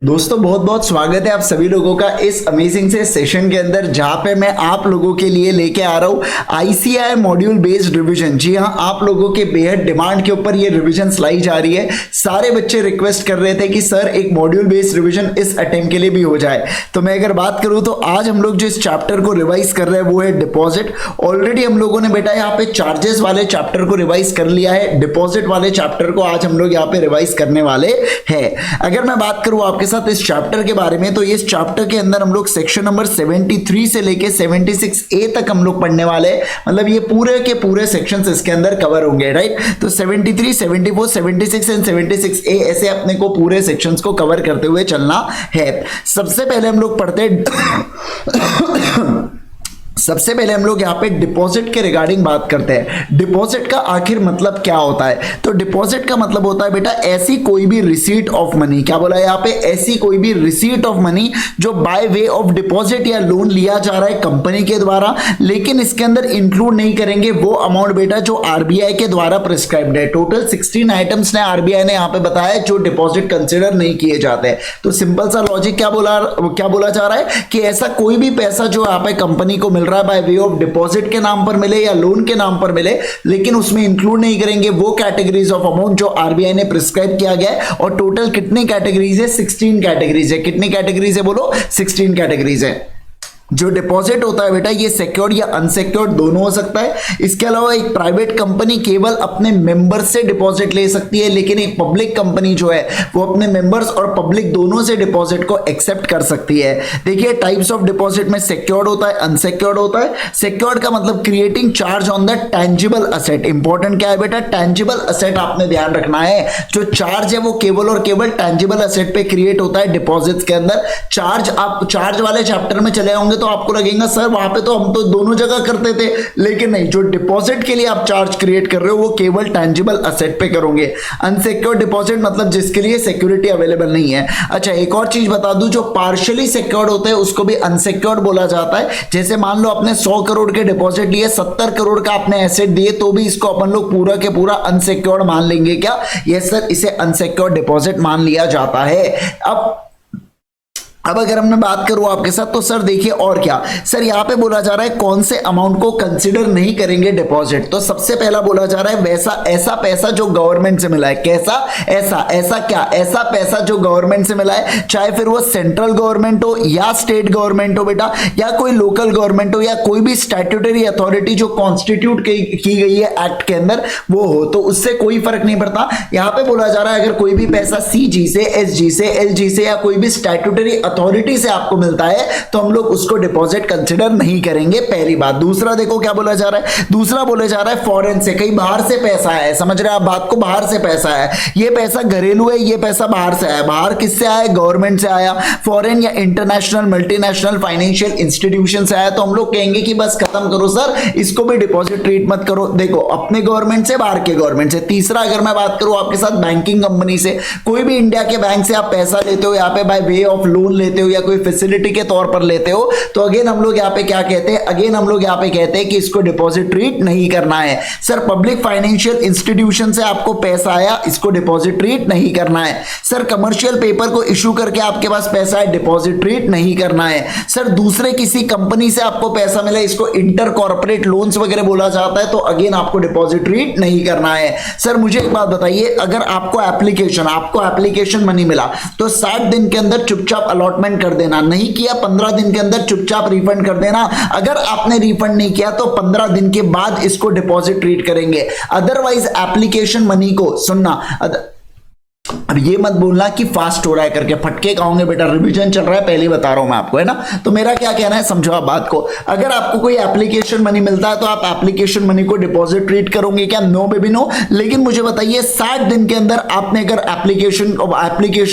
दोस्तों बहुत बहुत स्वागत है आप सभी लोगों का इस अमेजिंग से सेशन के अंदर, जहां पे मैं आप लोगों के लिए लेके आ रहा हूं आईसीएआई मॉड्यूल बेस्ड रिवीजन। जी हां, आप लोगों के बेहद डिमांड के ऊपर ये रिवीजन लाई जा रही है। सारे बच्चे रिक्वेस्ट कर रहे थे कि सर एक मॉड्यूल बेस्ड रिवीजन इस अटेम्प्ट के लिए भी हो जाए। तो मैं अगर बात करूं तो आज हम लोग जो इस चैप्टर को रिवाइज कर रहे हैं वो है डिपॉजिट। ऑलरेडी हम लोगों ने बेटा यहाँ पे चार्जेस वाले चैप्टर को रिवाइज कर लिया है, डिपॉजिट वाले चैप्टर को आज हम लोग यहाँ पे रिवाइज करने वाले हैं। अगर मैं बात करूं आपके साथ इस चैप्टर के बारे में, तो इस चैप्टर के अंदर हम लोग सेक्शन नंबर 73 से लेके 76A तक हम लोग पढ़ने वाले हैं। मतलब ये पूरे के पूरे सेक्शंस इसके अंदर कवर होंगे, राइट। तो 73, 74, 76 एंड 76A ऐसे अपने को पूरे सेक्शंस को कवर करते हुए चलना है। सबसे पहले हम लोग पढ़ते हैं सबसे पहले हम लोग यहाँ पे डिपॉजिट के रिगार्डिंग बात करते हैं। डिपॉजिट का आखिर मतलब क्या होता है? तो डिपॉजिट का मतलब होता है बेटा ऐसी कोई भी रिसीट ऑफ मनी। क्या बोला है यहाँ पे? ऐसी कोई भी रिसीट ऑफ मनी जो बाय वे ऑफ डिपॉजिट या लोन लिया जा रहा है कंपनी के द्वारा, लेकिन इसके अंदर इंक्लूड नहीं करेंगे वो अमाउंट बेटा जो आरबीआई के द्वारा प्रिस्क्राइब्ड है। टोटल 16 आइटम्स ने आरबीआई ने यहाँ पे बताया जो डिपॉजिट कंसिडर नहीं किए जाते हैं। तो सिंपल सा लॉजिक क्या बोला जा रहा है कि ऐसा कोई भी पैसा जो यहाँ पे कंपनी को मिल रहा है बाय वे ऑफ डिपॉजिट के नाम पर मिले या लोन के नाम पर मिले, लेकिन उसमें इंक्लूड नहीं करेंगे वो कैटेगरीज ऑफ अमाउंट जो आरबीआई ने प्रिस्क्राइब किया गया है। और टोटल कितनी कैटेगरीज है? 16 कैटेगरीज है। कितनी कैटेगरीज है बोलो? 16 कैटेगरीज है। जो डिपॉजिट होता है बेटा ये सिक्योर्ड या अनसिक्योर्ड दोनों हो सकता है। इसके अलावा एक प्राइवेट कंपनी केवल अपने मेंबर्स से डिपॉजिट ले सकती है, लेकिन एक पब्लिक कंपनी जो है वो अपने मेंबर्स और पब्लिक दोनों से डिपॉजिट को एक्सेप्ट कर सकती है। देखिए टाइप्स ऑफ डिपॉजिट में सिक्योर्ड होता है, अनसिक्योर्ड होता है। सिक्योर्ड का मतलब creating charge on the tangible asset. Important क्या है बेटा? टेंजिबल असेट आपने ध्यान रखना है। जो चार्ज है वो केवल और केवल टेंजिबल असेट पे क्रिएट होता है डिपॉजिट्स के अंदर। चार्ज आप चार्ज वाले चैप्टर में चले होंगे तो आपको लगेगा सर वहां पे तो हम तो दोनों जगह करते थे, लेकिन नहीं, जो डिपॉजिट के लिए आप चार्ज क्रिएट कर रहे हो वो केवल टेंजिबल असेट पे करोगे। अनसिक्योर्ड डिपॉजिट मतलब जिसके लिए सिक्योरिटी अवेलेबल नहीं है। अच्छा एक और चीज बता दूं, जो पार्शियली सिक्योर्ड होते हैं उसको भी अनसिक्योर्ड बोला जाता है। जैसे मान लो आपने 100 करोड़ के डिपॉजिट लिए, 70 करोड़ का आपने एसेट दिए, तो भी इसको अपन लोग पूरा के पूरा अनसिक्योर्ड मान लेंगे क्या? यस सर, इसे अनसिक्योर्ड डिपॉजिट मान लिया जाता है। अब अगर मैं बात करूं आपके साथ तो सर देखिए और क्या सर यहाँ पे बोला जा रहा है कौन से अमाउंट को कंसीडर नहीं करेंगे डिपॉजिट। तो सबसे पहला बोला जा रहा है वैसा ऐसा पैसा जो गवर्नमेंट से मिला है। कैसा? ऐसा क्या? ऐसा पैसा जो गवर्नमेंट से मिला है, चाहे फिर वो सेंट्रल गवर्नमेंट हो या स्टेट गवर्नमेंट हो बेटा, या कोई लोकल गवर्नमेंट हो, या कोई भी स्टैट्यूटरी अथॉरिटी जो कॉन्स्टिट्यूट की गई है एक्ट के अंदर वो हो, तो उससे कोई फर्क नहीं पड़ता। यहाँ पे बोला जा रहा है अगर कोई भी पैसा सीजी से, एसजी से, एलजी से या कोई भी स्टैट्यूटरी अथॉरिटी से आपको मिलता है तो हम लोग उसको डिपॉजिट कंसीडर नहीं करेंगे, पहली बात। दूसरा देखो क्या बोला जा रहा है, दूसरा बोला जा रहा है फॉरेन से, कहीं बाहर से पैसा है। समझ रहे हैं आप बात को? बाहर से पैसा है, ये पैसा घरेलू है, ये पैसा बाहर से आया। बाहर किससे आया? गवर्नमेंट से आया। फॉरेन या इंटरनेशनल मल्टीनेशनल फाइनेंशियल इंस्टीट्यूशन से आया, तो हम लोग कहेंगे कि बस खत्म करो सर, इसको भी डिपॉजिट ट्रीट मत करो। देखो अपने गवर्नमेंट से, बाहर के गवर्नमेंट से। तीसरा अगर मैं बात करूं आपके साथ बैंकिंग कंपनी से, कोई भी इंडिया के बैंक से आप पैसा लेते हो, यहाँ पे बाय वे ऑफ लोन लेते हो या कोई फैसिलिटी के तौर पर लेते हो, तो अगेन हम लोग यहाँ पे क्या कहते हैं? अगेन हम लोग यहाँ पे कहते हैं कि इसको डिपॉजिट ट्रीट नहीं करना है। सर पब्लिक फाइनेंशियल इंस्टीट्यूशन से आपको पैसा आया, इसको डिपॉजिट ट्रीट नहीं करना है। सर कमर्शियल पेपर को इशू करके आपके पास पैसा है, डिपॉजिट ट्रीट नहीं करना है। सर दूसरे किसी कंपनी से आपको पैसा मिला, इसको इंटर कॉर्पोरेट लोन्स वगैरह बोला जाता है, तो अगेन आपको डिपॉजिट ट्रीट नहीं करना है। सर मुझे एक बात बताइए, अगर आपको एप्लीकेशन मनी मिला तो 60 दिन के अंदर चुपचाप अलॉटमेंट कर देना, नहीं किया 15 दिन के अंदर चुपचाप रिफंड कर देना। अगर आपने रिफंड नहीं किया तो 15 दिन के बाद इसको डिपॉजिट ट्रीट करेंगे। अदरवाइज एप्लीकेशन मनी को सुनना, अब ये मत बोलना कि फास्ट हो रहा है करके, फटके खाओगे बेटा, रिवीजन चल रहा है पहले बता रहा हूं मैं आपको, है ना। तो मेरा क्या कहना है समझो आप बात को। अगर आपको कोई एप्लीकेशन मनी मिलता है तो आप एप्लीकेशन मनी को डिपॉजिट ट्रीट करोगे क्या? No baby no. लेकिन मुझे बताइए 60 दिन के अंदर आपने अगर एप्लीकेशन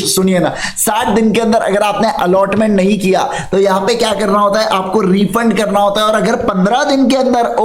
सुनिए ना, 60 दिन के अंदर अगर आपने अलॉटमेंट नहीं किया तो यहां पे क्या करना होता है? आपको रिफंड करना होता है। और अगर 15 दिन के अंदर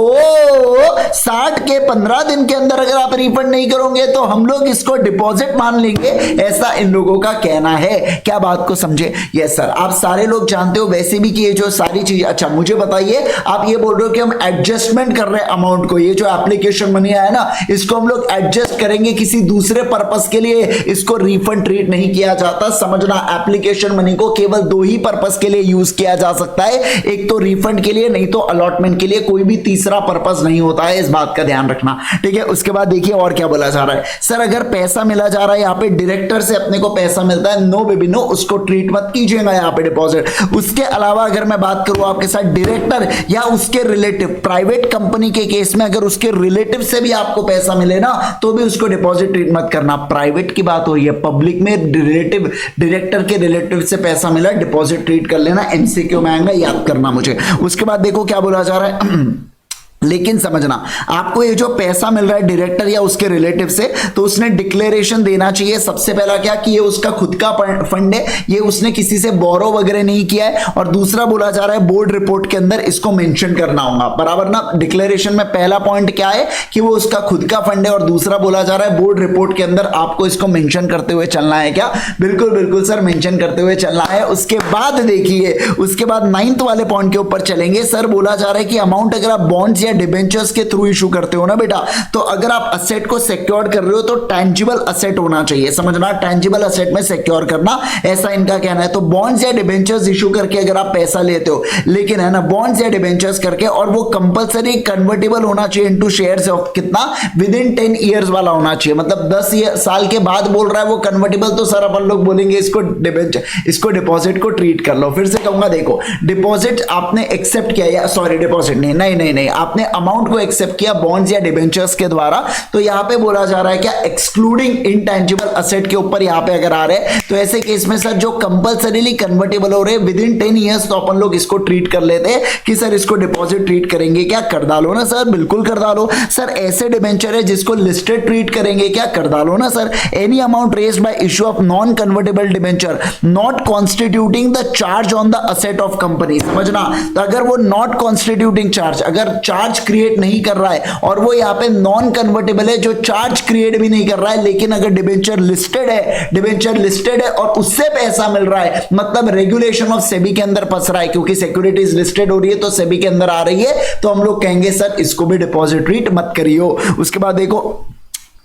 60 के 15 दिन के अंदर अगर आप रिफंड नहीं करोगे तो हम लोग इसको डिपॉजिट मान लेंगे, ऐसा इन लोगों का कहना है। क्या बात को समझे? यस सर, आप सारे लोग जानते हो वैसे भी कि ये जो सारी चीज, अच्छा मुझे बताइए, आप ये बोल रहे हो कि हम एडजस्टमेंट कर रहे हैं अमाउंट को, ये जो एप्लीकेशन मनी आया ना इसको हम लोग एडजस्ट करेंगे किसी दूसरे पर्पस के लिए, इसको रिफंड ट्रीट नहीं किया जाता। समझना, एप्लीकेशन मनी को केवल दो ही पर्पस के लिए यूज किया जा सकता है, एक तो रिफंड के लिए, नहीं तो अलॉटमेंट के लिए, कोई भी तीसरा पर्पस नहीं होता है, इस बात का ध्यान रखना, ठीक है। उसके बाद देखिए और क्या बोला जा रहा है, सर अगर पैसा मिला जा रहा है यहाँ पे डायरेक्टर से अपने को पैसा मिलता है, नो बेबी नो, उसको ट्रीट मत कीजिएगा यहाँ पे डिपॉजिट। उसके अलावा अगर मैं बात करूं आपके साथ डायरेक्टर या उसके रिलेटिव, प्राइवेट कंपनी के केस में अगर उसके रिलेटिव से भी आपको पैसा मिले ना तो भी उसको डिपॉजिट ट्रीट मत करना। प्राइवेट की बात हो रही है, पब्लिक में रिलेटिव, डायरेक्टर के रिलेटिव से पैसा मिला, डिपॉजिट ट्रीट कर लेना, एमसीक्यू में आएगा, याद करना मुझे। उसके बाद देखो क्या बोला जा रहा है लेकिन समझना, आपको ये जो पैसा मिल रहा है डायरेक्टर या उसके रिलेटिव से, तो उसने डिक्लेरेशन देना चाहिए सबसे पहला क्या कि ये उसका खुद का फंड है, ये उसने किसी से बोरो वगैरह नहीं किया है। और दूसरा बोला जा रहा है बोर्ड रिपोर्ट के अंदर इसको मेंशन करना होगा, बराबर ना। डिक्लेरेशन में पहला पॉइंट क्या है कि वो उसका खुद का फंड है, और दूसरा बोला जा रहा है बोर्ड रिपोर्ट के अंदर आपको इसको मेंशन करते हुए चलना है। क्या? बिल्कुल बिल्कुल सर, मेंशन करते हुए चलना है। उसके बाद देखिए, उसके बाद 9th वाले पॉइंट के ऊपर चलेंगे। सर बोला जा रहा है कि अमाउंट अगर आप बॉन्ड्स या डिबेंचर्स के थ्रू इशू करते हो ना बेटा, तो अगर आप असेट को सिक्योर कर रहे हो तो टेंजिबल असेट होना चाहिए, समझना, टेंजिबल असेट में सिक्योर करना, ऐसा इनका कहना है। तो बॉन्ड्स या डिबेंचर्स इशू करके अगर आप पैसा लेते हो, लेकिन है ना बॉन्ड्स या डिबेंचर्स करके, और वो कंपलसरी कन्वर्टेबल होना चाहिए इनटू शेयर्स ऑफ कितना, विद इन 10 इयर्स वाला होना चाहिए, मतलब 10 साल के बाद बोल रहा है वो कन्वर्टेबल, तो सर अपन लोग बोलेंगे इसको डिबेंचर, इसको डिपॉजिट को ट्रीट कर लो। फिर से कहूंगा, देखो डिपॉजिट आपने एक्सेप्ट किया, या सॉरी डिपॉजिट नहीं नहीं नहीं नहीं, आपने अमाउंट को एक्सेप्ट किया बॉन्ड्स या डिबेंचर्स के द्वारा, तो यहां पे बोला जा रहा है क्या, एक्सक्लूडिंग इनटेंजिबल असेट के ऊपर यहां पे अगर आ रहे हैं, तो ऐसे केस में सर जो कंपलसरीली कन्वर्टेबल हो रहे हैं विद इन 10 इयर्स, तो अपन लोग इसको ट्रीट कर लेते हैं कि सर इसको डिपॉजिट ट्रीट करेंगे। क्या? कर डालो ना सर, बिल्कुल कर डालो सर। ऐसे डिबेंचर है जिसको लिस्टेड ट्रीट करेंगे, क्या? कर डालो ना sir. Any amount raised bye issue of non convertible debenture not constituting the charge on the asset of company, समझना। तो अगर वो नॉट कॉन्स्टिट्यूटिंग चार्ज, अगर चार्ज क्रिएट नहीं कर रहा है और वो यहाँ पे नॉन कन्वर्टेबल है, जो चार्ज क्रिएट भी नहीं कर रहा है, लेकिन अगर डिबेंचर लिस्टेड है, डिबेंचर लिस्टेड है और उससे पैसा मिल रहा है, मतलब रेगुलेशन ऑफ सेबी के अंदर फंस रहा है, क्योंकि सिक्योरिटीज लिस्टेड हो रही है तो सेबी के अंदर आ रही है, तो हम लोग कहेंगे सर इसको भी डिपॉजिट ट्रीट मत करियो। उसके बाद देखो,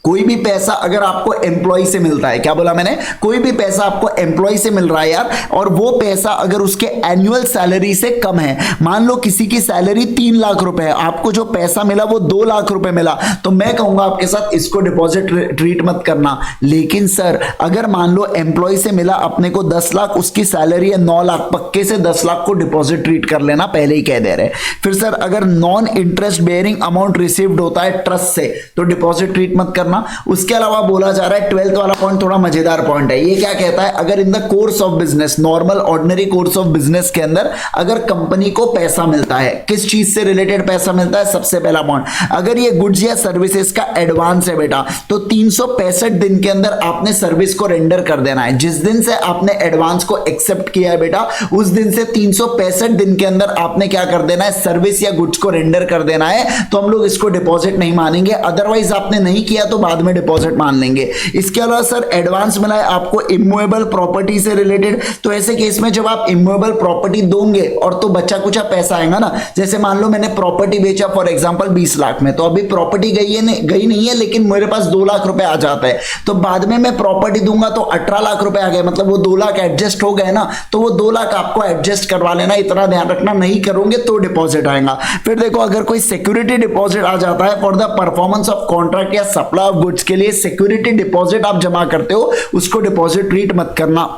कोई भी पैसा अगर आपको एम्प्लॉय से मिलता है, क्या बोला मैंने, कोई भी पैसा आपको एम्प्लॉय से मिल रहा है यार, और वो पैसा अगर उसके एनुअल सैलरी से कम है, मान लो किसी की सैलरी 3 लाख रुपए है, आपको जो पैसा मिला वो 2 लाख रुपए मिला, तो मैं कहूंगा आपके साथ इसको डिपॉजिट ट्रीट मत करना। लेकिन सर अगर मान लो एम्प्लॉय से मिला अपने को 10 लाख, उसकी सैलरी है 9 लाख, पक्के से 10 लाख को डिपॉजिट ट्रीट कर लेना, पहले ही कह दे रहे। फिर सर अगर non interest bearing amount received होता है ट्रस्ट से, तो डिपॉजिट ट्रीट मत करना। उसके अलावा बोला जा रहा है 12th वाला पॉइंट थोड़ा मजेदार पॉइंट है। ये क्या कहता है, अगर in the course of business, normal ordinary course of business के अंदर अगर कंपनी को पैसा मिलता है, किस चीज से रिलेटेड पैसा मिलता है, सबसे पहला पॉइंट, अगर ये गुड्स या सर्विसेज का एडवांस है बेटा, तो 365 दिन के अंदर आपने सर्विस को रेंडर कर देना है। जिस दिन से आपने एडवांस को एक्सेप्ट किया है बेटा, उस दिन से 365 दिन के अंदर आपने क्या कर देना है, सर्विस या गुड्स को रेंडर कर देना है, तो हम लोग इसको डिपॉजिट नहीं मानेंगे। अदरवाइज आपने नहीं किया तो बाद में डिपॉजिट मान लेंगे। इसके अलावा सर एडवांस मिला है आपको इमूवेबल प्रॉपर्टी से रिलेटेड, तो ऐसे केस में जब आप इमूवेबल प्रॉपर्टी दोगे और तो बच्चा कुछ पैसा आएगा ना, जैसे मान लो मैंने प्रॉपर्टी बेचा फॉर एग्जांपल 20 लाख में, तो अभी प्रॉपर्टी गई नहीं है, लेकिन मेरे पास 2 लाख रुपए आ जाता है, तो बाद में मैं प्रॉपर्टी दूंगा तो 18 लाख रुपए आ गए, मतलब वो 2 लाख एडजस्ट हो गए ना, तो वो 2 लाख आपको एडजस्ट करवा लेना, इतना ध्यान रखना, नहीं करोगे तो डिपॉजिट आएगा। फिर देखो अगर कोई सिक्योरिटी डिपॉजिट आ जाता है for the performance of contract या सप्लाई ऑफ गुड्स के लिए सिक्योरिटी डिपॉजिट आप जमा करते हो, उसको डिपॉजिट ट्रीट मत करना।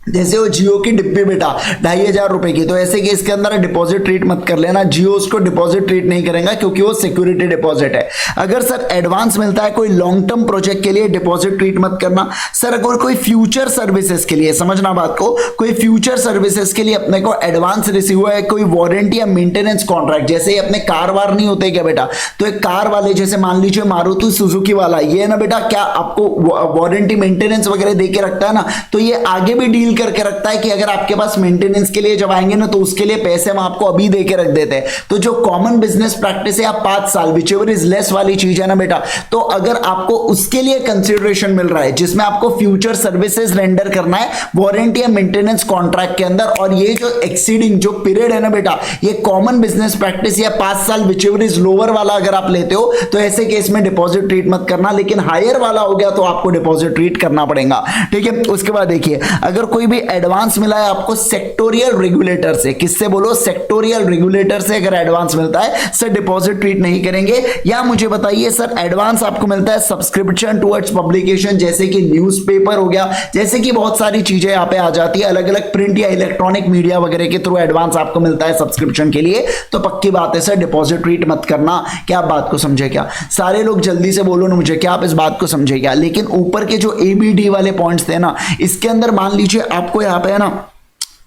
जैसे वो जियो की डिब्बी बेटा 2500 रुपए की, तो ऐसे केस के अंदर डिपॉजिट ट्रीट मत कर लेना, जियो उसको डिपॉजिट ट्रीट नहीं करेगा क्योंकि वो सिक्योरिटी डिपॉजिट है। अगर सर एडवांस मिलता है कोई लॉन्ग टर्म प्रोजेक्ट के लिए, डिपॉजिट ट्रीट मत करना। सर अगर कोई फ्यूचर सर्विसेज के लिए, समझना बात को, कोई फ्यूचर सर्विसेज के लिए अपने को एडवांस रिसीव हुआ है, कोई वारंटी या मेंटेनेंस कॉन्ट्रैक्ट, जैसे अपने कार वार नहीं होते क्या बेटा, तो एक कार वाले जैसे मान लीजिए मारुति सुजुकी वाला, ये ना बेटा क्या आपको वारंटी मेंटेनेंस वगैरह दे के रखता है ना, तो ये आगे भी डील सील करके रखता है कि अगर आपके पास मेंटेनेंस के लिए जब आएंगे ना तो उसके लिए पैसे हम आपको अभी दे के रख देते हैं। तो जो कॉमन बिजनेस प्रैक्टिस है, आप 5 साल विच एवर इज लेस वाली चीज है ना बेटा, तो अगर आपको उसके लिए कंसिडरेशन मिल रहा है जिसमें आपको फ्यूचर सर्विसेज रेंडर करना है वारंटी या मेंटेनेंस कॉन्ट्रैक्ट के अंदर, और ये जो एक्सीडिंग जो पीरियड है ना बेटा, ये कॉमन बिजनेस प्रैक्टिस या 5 साल विच एवर इज लोअर वाला अगर आप लेते हो तो ऐसे केस में डिपॉजिट ट्रीट मत करना, लेकिन हायर वाला हो गया तो आपको डिपॉजिट ट्रीट करना पड़ेगा। ठीक है, उसके बाद देखिए, अगर कोई भी एडवांस मिला है आपको सेक्टोरियल रेगुलेटर से, किससे बोलो, सेक्टोरियल रेगुलेटर से अगर एडवांस मिलता है सर डिपॉजिट ट्रीट नहीं करेंगे। या मुझे बताइए सर एडवांस आपको मिलता है सब्सक्रिप्शन टुवर्ड्स पब्लिकेशन, जैसे कि न्यूज़पेपर हो गया, जैसे कि बहुत सारी चीजें यहां पे आ जाती है, अलग अलग प्रिंट या इलेक्ट्रॉनिक मीडिया वगैरह के थ्रू एडवांस आपको मिलता है सब्सक्रिप्शन के लिए, तो पक्की बात है सर डिपॉजिट ट्रीट मत करना। क्या आप बात को समझे क्या? सारे लोग जल्दी से बोलो ना मुझे, क्या आप इस बात को समझे क्या? लेकिन ऊपर के जो ABD वाले पॉइंट्स थे ना, इसके अंदर मान लीजिए आपको यहाँ पे है ना,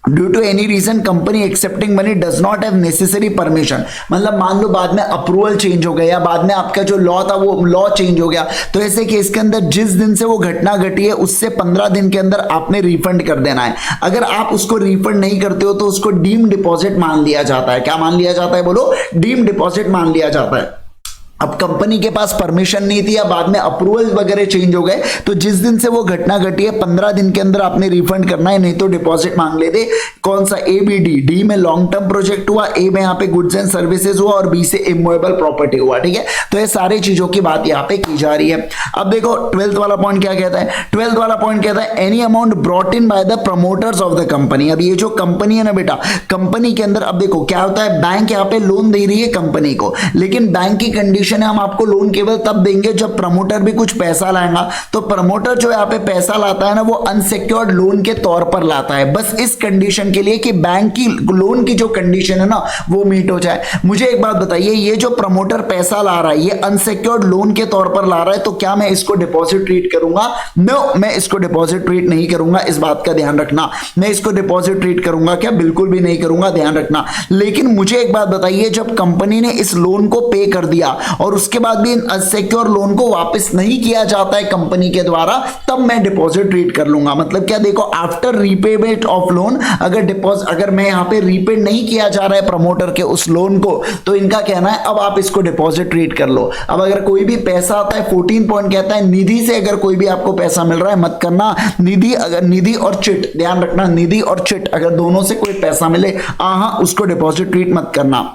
due to any reason company accepting money does not have necessary permission, मतलब मान लो बाद में अप्रूवल चेंज हो गया या बाद में आपका जो लॉ था वो लॉ चेंज हो गया, तो ऐसे केस के अंदर जिस दिन से वो घटना घटी है उससे 15 दिन के अंदर आपने रिफंड कर देना है। अगर आप उसको रिफंड नहीं करते हो तो उसको डीम डिपॉजिट मान लिया जाता है। क्या मान लिया जाता है बोलो? डीम डिपॉजिट मान लिया जाता है। अब कंपनी के पास परमिशन नहीं थी या बाद में अप्रूवल वगैरह चेंज हो गए, तो जिस दिन से वो घटना घटी है 15 दिन के अंदर आपने रिफंड करना है, नहीं तो डिपॉजिट मांग लेते। कौन सा? ABD। डी में लॉन्ग टर्म प्रोजेक्ट हुआ, ए में यहाँ पे गुड्स एंड सर्विसेज हुआ, और बी से इमूवेबल प्रॉपर्टी हुआ। ठीक है, तो ये सारी चीजों की बात यहाँ पे की जा रही है। अब देखो 12th वाला पॉइंट क्या कहता है? 12th वाला पॉइंट कहता है any amount brought in by the promoters of the company. अब ये जो कंपनी है ना बेटा, कंपनी के अंदर अब देखो क्या होता है, बैंक यहाँ पे लोन दे रही है कंपनी को, लेकिन बैंक की कंडीशन है हम आपको लोन केवल तब देंगे जब प्रमोटर भी कुछ पैसा लाएगा। तो प्रमोटर जो यहाँ पे पैसा लाता है ना वो अनसिक्योर्ड लोन के तौर पर लाता है, बस इस कंडीशन के लिए कि बैंक की लोन की जो कंडीशन है ना वो मीट हो जाए। मुझे एक बात बताइए, ये जो प्रमोटर पैसा ला रहा है ये अनसिक्योर्ड लोन के तौर पर ला रहा है, तो क्या मैं इसको डिपॉजिट ट्रीट करूंगा? नो, मैं इसको डिपॉजिट ट्रीट नहीं करूंगा, इस बात का ध्यान रखना। मैं इसको डिपॉजिट ट्रीट करूंगा क्या? बिल्कुल भी नहीं करूंगा, ध्यान रखना। लेकिन मुझे एक बात बताइए, जब कंपनी ने इस लोन को पे कर दिया और उसके बाद भी अनसिक्योर लोन को वापस नहीं किया जाता है कंपनी के द्वारा, तब मैं डिपॉजिट ट्रीट कर लूंगा। मतलब क्या, देखो आफ्टर रीपेमेंट ऑफ लोन, अगर मैं यहां पे रीपे नहीं किया जा रहा है प्रमोटर के उस लोन को, तो इनका कहना है अब आप इसको डिपॉजिट ट्रीट कर लो। अब अगर कोई भी पैसा आता है, 14 पॉइंट कहता है निधि से अगर कोई भी आपको पैसा मिल रहा है मत करना। निधि, अगर निधि और चिट, ध्यान रखना, निधि और चिट अगर दोनों से कोई पैसा मिले, उसको डिपॉजिट ट्रीट मत करना।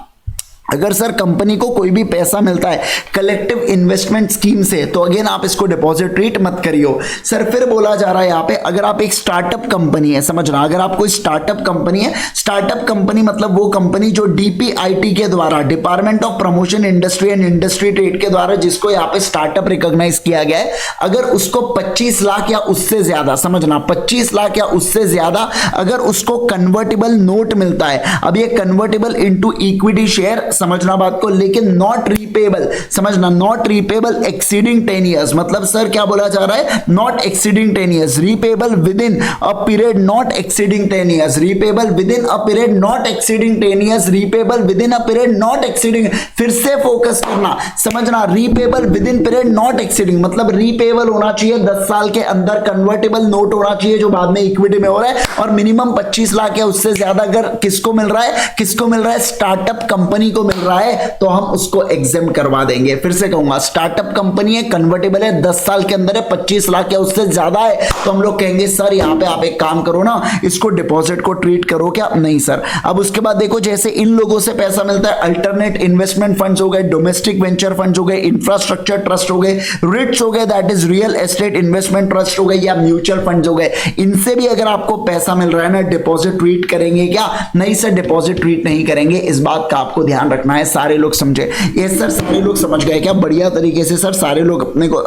अगर सर कंपनी को कोई भी पैसा मिलता है कलेक्टिव इन्वेस्टमेंट स्कीम से, तो अगेन आप इसको डिपॉजिट ट्रीट मत करियो। सर फिर बोला जा रहा है यहाँ पे, अगर आप एक स्टार्टअप कंपनी है, समझना, अगर आप कोई स्टार्टअप कंपनी है, स्टार्टअप कंपनी मतलब वो कंपनी जो DPIT के द्वारा, department of promotion industry and industry trade के द्वारा जिसको यहाँ पे स्टार्टअप रिकॉग्नाइज किया गया है, अगर उसको 25 लाख या उससे ज्यादा, समझना 25 लाख या उससे ज्यादा अगर उसको कन्वर्टेबल नोट मिलता है, अब ये कन्वर्टेबल इनटू इक्विटी शेयर, समझना बात को, लेकिन नॉट रीपेबल, समझना, नॉट रीपेबल एक्सीडिंग 10 इयर्स, मतलब सर क्या बोला जा रहा है, not exceeding 10 years, repayable with in a period not exceeding 10 years, repayable with in a period not exceeding 10 years, repayable with in a period not exceeding, फिर से focus करना, समझना, repayable with in period not exceeding, मतलब repayable होना चाहिए 10 साल के अंदर, कन्वर्टेबल नोट होना चाहिए जो बाद में इक्विटी में हो रहा है, और मिनिमम 25 लाख या उससे ज्यादा अगर किसको मिल रहा है, किसको मिल रहा है, स्टार्टअप कंपनी को मिल रहा है, तो हम उसको एग्जाम करवा देंगे। फिर से कहूंगा, स्टार्टअप कंपनी है, कन्वर्टेबल है, 10 साल के अंदर है, 25 लाख या उससे ज्यादा है, तो हम लोग कहेंगे सर यहां पे आप एक काम करो ना, इसको डिपॉजिट को ट्रीट करो क्या? नहीं सर। अब उसके बाद देखो, जैसे इन लोगों से पैसा मिलता है, अल्टरनेट इन्वेस्टमेंट फंड्स हो गए, डोमेस्टिक वेंचर फंड्स हो गए, इंफ्रास्ट्रक्चर ट्रस्ट हो गए, रिट्स हो गए, that is real estate investment trust हो गए, या म्यूचुअल फंड्स हो गए, इनसे भी अगर आपको पैसा मिल रहा है ना, डिपॉजिट ट्रीट करेंगे क्या? नहीं सर, डिपॉजिट ट्रीट नहीं करेंगे, इस बात का आपको ध्यान रखना है। सारे लोग समझे? ये सर सारे लोग समझ गए क्या? बढ़िया तरीके से सर सारे लोग अपने को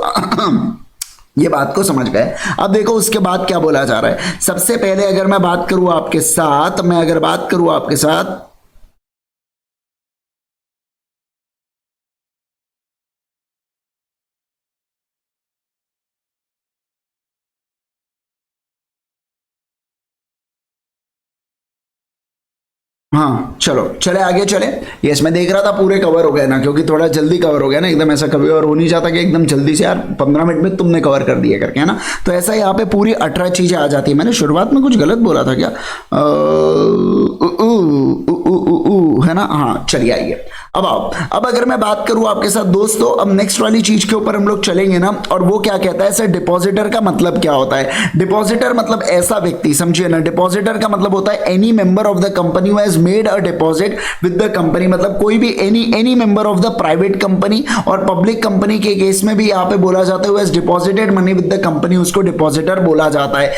ये बात को समझ गए। अब देखो उसके बाद क्या बोला जा रहा है। सबसे पहले अगर मैं बात करूं आपके साथ, हाँ चलो चले आगे चले। यस मैं देख रहा था पूरे कवर हो गए ना, क्योंकि थोड़ा जल्दी कवर हो गया ना, एकदम ऐसा कभी और हो नहीं जाता कि एकदम जल्दी से यार 15 मिनट में तुमने कवर कर दिया करके, है ना। तो ऐसा यहाँ पे पूरी 18 चीजें आ जाती है। मैंने शुरुआत में कुछ गलत बोला था क्या? है ना, हाँ चलिए आइए अब आओ। अब अगर मैं बात करूं आपके साथ दोस्तों, अब नेक्स्ट वाली चीज के ऊपर हम लोग चलेंगे ना, और वो क्या कहता है सर, डिपॉजिटर का मतलब क्या होता है? डिपॉजिटर मतलब ऐसा व्यक्ति, समझिए ना, डिपॉजिटर का मतलब होता है any member of the company who has made a deposit with the company, मतलब कोई भी any member of the private company और पब्लिक कंपनी के केस में भी यहाँ पे बोला जाता है who has deposited money with the company, उसको डिपॉजिटर बोला जाता है।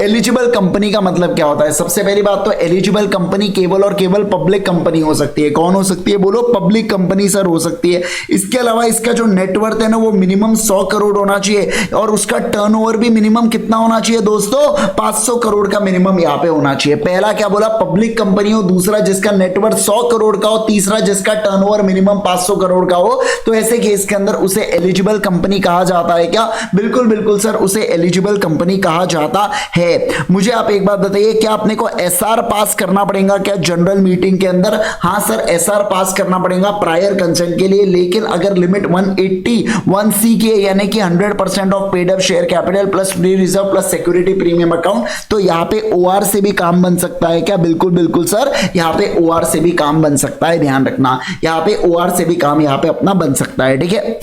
एलिजिबल कंपनी का मतलब क्या होता है? सबसे पहली बात तो एलिजिबल कंपनी केवल और केवल पब्लिक कंपनी हो सकती है। कौन हो सकती है बोलो? पब्लिक कंपनी सर हो सकती है। इसके अलावा इसका जो नेटवर्थ है ना वो मिनिमम 100 करोड़ होना चाहिए, और उसका टर्नओवर भी मिनिमम कितना होना चाहिए दोस्तों? 500 करोड़ का मिनिमम यहाँ पे होना चाहिए। पहला क्या बोला? पब्लिक कंपनी हो, दूसरा जिसका नेटवर्थ 100 करोड़ का हो, तीसरा जिसका टर्नओवर मिनिमम 500 करोड़ का हो। तो ऐसे केस के अंदर उसे एलिजिबल कंपनी कहा जाता है क्या? बिल्कुल बिल्कुल सर, उसे एलिजिबल कंपनी कहा जाता है। मुझे आप एक बात बताइए, क्या आपने को एसआर पास करना पड़ेगा क्या जनरल मीटिंग के अंदर? हाँ सर, एसआर पास करना पड़ेगा प्रायर कंसेंट के लिए, लेकिन अगर लिमिट 181C की है, यानी कि 100% of paid up share capital plus free reserve plus security premium account, तो यहाँ पे ओआर से भी काम बन सकता है क्या? बिल्कुल बिल्कुल सर, यहाँ पे ओआर से भी काम बन सकता है, ध्यान रखना, यहाँ पे ओआर से भी काम यहाँ पे अपना बन सकता है, ठीक है।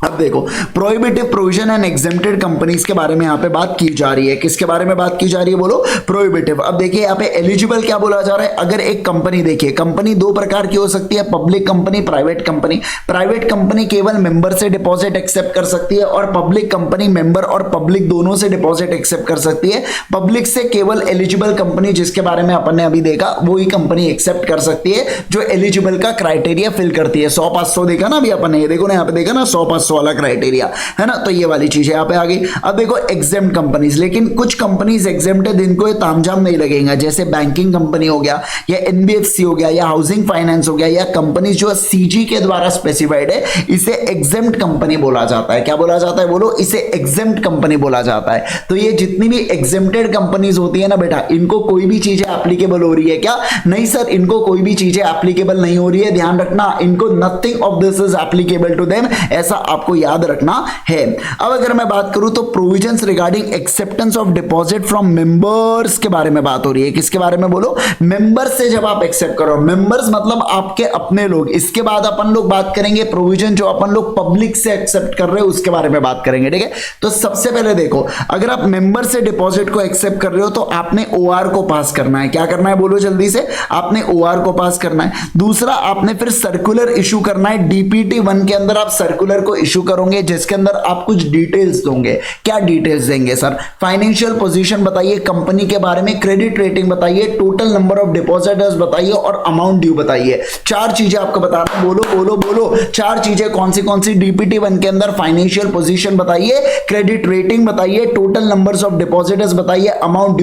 अब देखो, prohibitive provision and exempted companies के बारे में यहाँ पे बात की जा रही है। किसके बारे में बात की जा रही है बोलो? प्रोहिबिटिव। अब देखिए यहाँ पे एलिजिबल क्या बोला जा रहा है? अगर एक कंपनी, देखिए कंपनी दो प्रकार की हो सकती है, public company, private company. Private company केवल मेंबर से डिपॉजिट एक्सेप्ट कर सकती है, और पब्लिक कंपनी मेंबर और पब्लिक दोनों से डिपॉजिट एक्सेप्ट कर सकती है। पब्लिक से केवल एलिजिबल कंपनी, जिसके बारे में अपन ने अभी देखा, वही कंपनी एक्सेप्ट कर सकती है जो एलिजिबल का क्राइटेरिया फिल करती है। 100-500 देखा ना अभी अपन ने, ये देखो ना यहाँ पे देखा ना 100-500 वाला क्राइटेरिया, है ना। तो ये वाली चीज यहाँ पे आ गई। अब देखो एग्जेम्प्ट कंपनीज, लेकिन कुछ कंपनीज एग्जेम्प्ट है जिनको ये तामझाम नहीं लगेगा, जैसे बैंकिंग कंपनी हो गया, या एनबीएफसी हो गया, या हाउसिंग फाइनेंस हो गया, या कंपनीज जो सीजी के द्वारा स्पेसिफाइड है, इसे एग्जेम्प्ट कंपनी बोला जाता है। क्या बोला जाता है बोलो? इसे एग्जेम्प्ट कंपनी बोला जाता है। तो ये जितनी भी एग्जेम्प्टेड कंपनीज होती है ना बेटा, इनको कोई भी चीजें एप्लीकेबल हो रही है क्या? नहीं सर, इनको कोई भी चीजें एप्लीकेबल नहीं हो रही है, ध्यान रखना, इनको nothing of this is applicable to them, ऐसा आपको याद रखना है। अब अगर मैं बात करूं तो provisions regarding acceptance of deposit from members के बारे में बात हो रही है। किसके बारे में बोलो? मेंबर्स से जब आप एक्सेप्ट करो, मेंबर्स मतलब आपके अपने लोग। इसके बाद अपन लोग बात करेंगे प्रोविजन जो अपन लोग पब्लिक से एक्सेप्ट कर रहे हो, उसके बारे में बात करेंगे, ठीक है। तो सबसे पहले देखो, अगर आप मेंबर से डिपॉजिट को एक्सेप्ट कर रहे हो तो आपने ओआर को पास करना है। क्या करना है बोलो जल्दी से? आपने ओआर को पास करना है। दूसरा, आपने फिर सर्कुलर इशू करना है। डीपीटी 1 के अंदर आप सर्कुलर को इशू करोगे, जिसके अंदर आप कुछ डिटेल्स दोगे। क्या डिटेल्स देंगे सर? फाइनेंशियल पोजीशन बताइए कंपनी के बारे में, क्रेडिट रेटिंग बताइए, टोटल नंबर ऑफ डिपॉजिटर्स बताइए, और अमाउंट ड्यू बताइए। 4 चीजें आपको बताना, बोलो बोलो बोलो, 4 चीजें कौन सी? डीपीटी 1 के अंदर फाइनेंशियल पोजीशन बताइए, क्रेडिट रेटिंग बताइए, टोटल नंबर्स ऑफ डिपॉजिटर्स बताइए, अमाउंट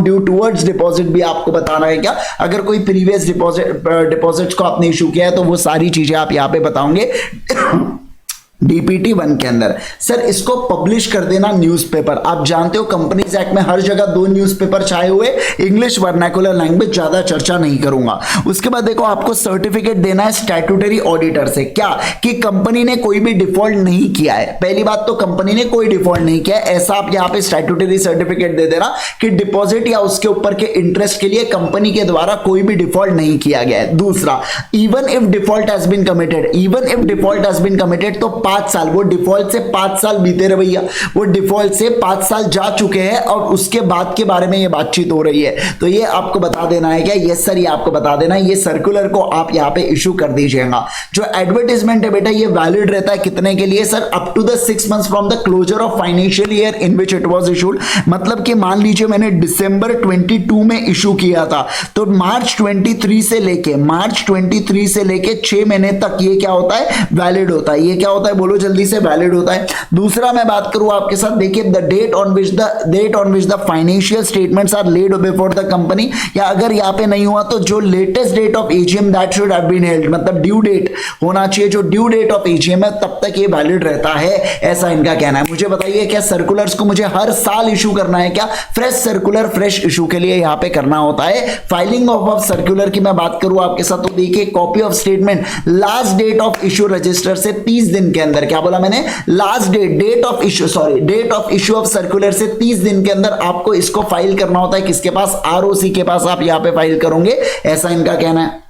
ड्यू टुवर्ड्स डिपॉजिट भी आपको बताना है। क्या अगर कोई प्रीवियस डिपॉजिट्स को आपने इशू किया है तो वो सारी चीजें आप यहां पे बताओगे डीपीटी 1 के अंदर। सर इसको पब्लिश कर देना न्यूज़पेपर। आप जानते हो कंपनीज एक्ट में हर जगह 2 न्यूज़पेपर छाए हुए, इंग्लिश वर्नाकुलर लैंग्वेज, ज्यादा चर्चा नहीं करूंगा। उसके बाद देखो, आपको सर्टिफिकेट देना है स्टैट्यूटरी ऑडिटर से। क्या? कि कंपनी ने कोई भी डिफॉल्ट नहीं किया है। पहली बात तो कंपनी ने कोई डिफॉल्ट नहीं किया है, ऐसा आप यहां पे स्टैट्यूटरी सर्टिफिकेट दे देना कि डिपॉजिट या उसके ऊपर के इंटरेस्ट के लिए कंपनी के द्वारा कोई भी डिफॉल्ट नहीं किया गया है। दूसरा, even if default has been committed, तो 5 साल, वो डिफॉल्ट से 5 साल बीते रहे भैया, वो डिफॉल्ट से 5 साल जा चुके हैं और उसके बाद के बारे में ये बातचीत हो रही है। तो ये आपको बता देना है क्या? यस सर, ये आपको बता देना है। ये सर्कुलर को आप यहाँ पे इशू कर दीजिएगा। जो एडवर्टाइजमेंट है बेटा, ये वैलिड रहता है कितने के लिए sir? Up to the 6 months from the closure of financial year in which it was issued. मतलब कि मान लीजिए मैंने दिसंबर 22 में इशू किया था, तो मार्च 23 से लेके 6 महीने तक ये क्या होता है? वैलिड होता है। ये क्या होता है बोलो जल्दी से, वैलिड होता है। दूसरा मैं बात करूं आपके साथ, देखिए the date on which the financial statements are laid before the company, या अगर यहाँ पे नहीं हुआ तो जो latest date of AGM that should have been held, मतलब ड्यू डेट होना चाहिए, जो ड्यू डेट ऑफ एजीएम है तब तक ये वैलिड रहता है, ऐसा इनका कहना है। मुझे बताइए क्या सर्कुलर्स को मुझे हर साल इशू करना है क्या? फ्रेश सर्कुलर फ्रेश इशू के लिए यहां पे करना होता है। फाइलिंग ऑफ सर्कुलर की मैं बात करूं आपके साथ, तो देखिए copy of statement last date of issue register से 30 दिन के अंदर, क्या बोला मैंने, last date of issue of circular से 30 दिन के अंदर आपको इसको फाइल करना होता है। किसके पास? आरओसी के पास आप यहां पे फाइल करोगे, ऐसा इनका कहना है।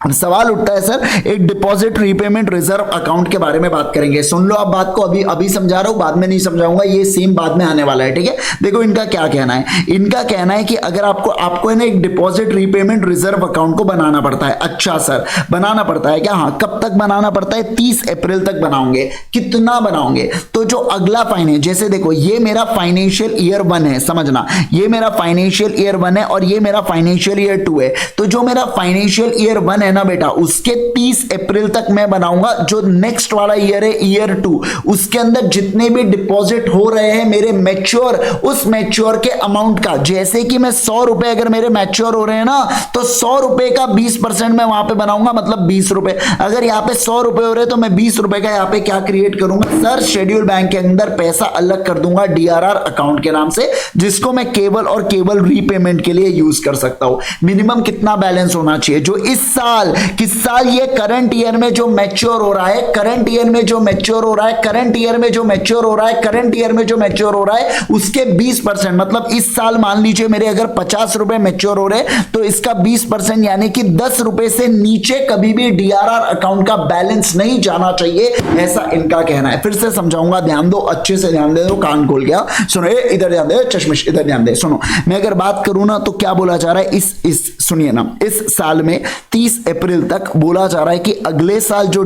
अब सवाल उठता है सर एक डिपॉजिट रीपेमेंट रिजर्व अकाउंट के बारे में बात करेंगे। सुन लो आप बात को, अभी समझा रहा हूं, बाद में नहीं समझाऊंगा, ये सेम बाद में आने वाला है, ठीक है। देखो इनका क्या कहना है, इनका कहना है कि अगर आपको ना एक डिपॉजिट रीपेमेंट रिजर्व अकाउंट को बनाना पड़ता है। अच्छा सर बनाना पड़ता है क्या? हाँ। कब तक बनाना पड़ता है? 30 अप्रैल तक बनाओगे। कितना बनाओगे? तो जो अगला फाइनेंस, जैसे देखो ये मेरा फाइनेंशियल ईयर 1 है, समझना, ये मेरा फाइनेंशियल ईयर 1 है और ये मेरा फाइनेंशियल ईयर 2 है। तो जो मेरा फाइनेंशियल ईयर 1 है ना बेटा, उसके 30 अप्रैल तक मैं बनाऊंगा। जो नेक्स्ट वाला ईयर है ईयर 2, उसके अंदर जितने भी डिपॉजिट हो रहे हैं मेरे मैच्योर, उस मैच्योर के अमाउंट का, जैसे कि मैं 100 रुपए अगर मेरे मैच्योर हो रहे हैं ना, तो 100 रुपए का 20% मैं वहां पे बनाऊंगा, मतलब 20 रुपए। अगर यहाँ पे 100 रुपए हो रहे हैं तो मैं 20 रुपए का यहाँ पे क्या क्रिएट करूंगा सर, शेड्यूल बैंक के अंदर पैसा अलग कर दूंगा डीआरआर अकाउंट के नाम से, जिसको मैं केवल और केवल रीपेमेंट के लिए यूज कर सकता हूं। मिनिमम कितना बैलेंस होना चाहिए? जो इस साल, किस साल, ये करंट ईयर में जो मैच्योर हो रहा है, करंट ईयर में जो मैच्योर हो रहा है, करंट ईयर में जो मैच्योर हो रहा है, करंट ईयर में जो मैच्योर हो रहा है, उसके 20%, मतलब इस साल मान लीजिए मेरे अगर 50 रुपए मैच्योर हो रहे हैं तो इसका 20% यानी कि 10 रुपए से नीचे कभी भी डीआरआर अकाउंट का बैलेंस नहीं जाना चाहिए, ऐसा इनका कहना है। फिर से समझाऊंगा, ध्यान दो, अच्छे से ध्यान दे दो, कान खोल गया, सुनो, इधर ध्यान दे, चश्मिश इधर ध्यान दे, सुनो। मैं अगर बात करूं ना तो क्या बोला जा रहा है, इस सुनिए ना, इस साल में 30 अप्रैल तक बोला जा रहा है कि अगले साल जो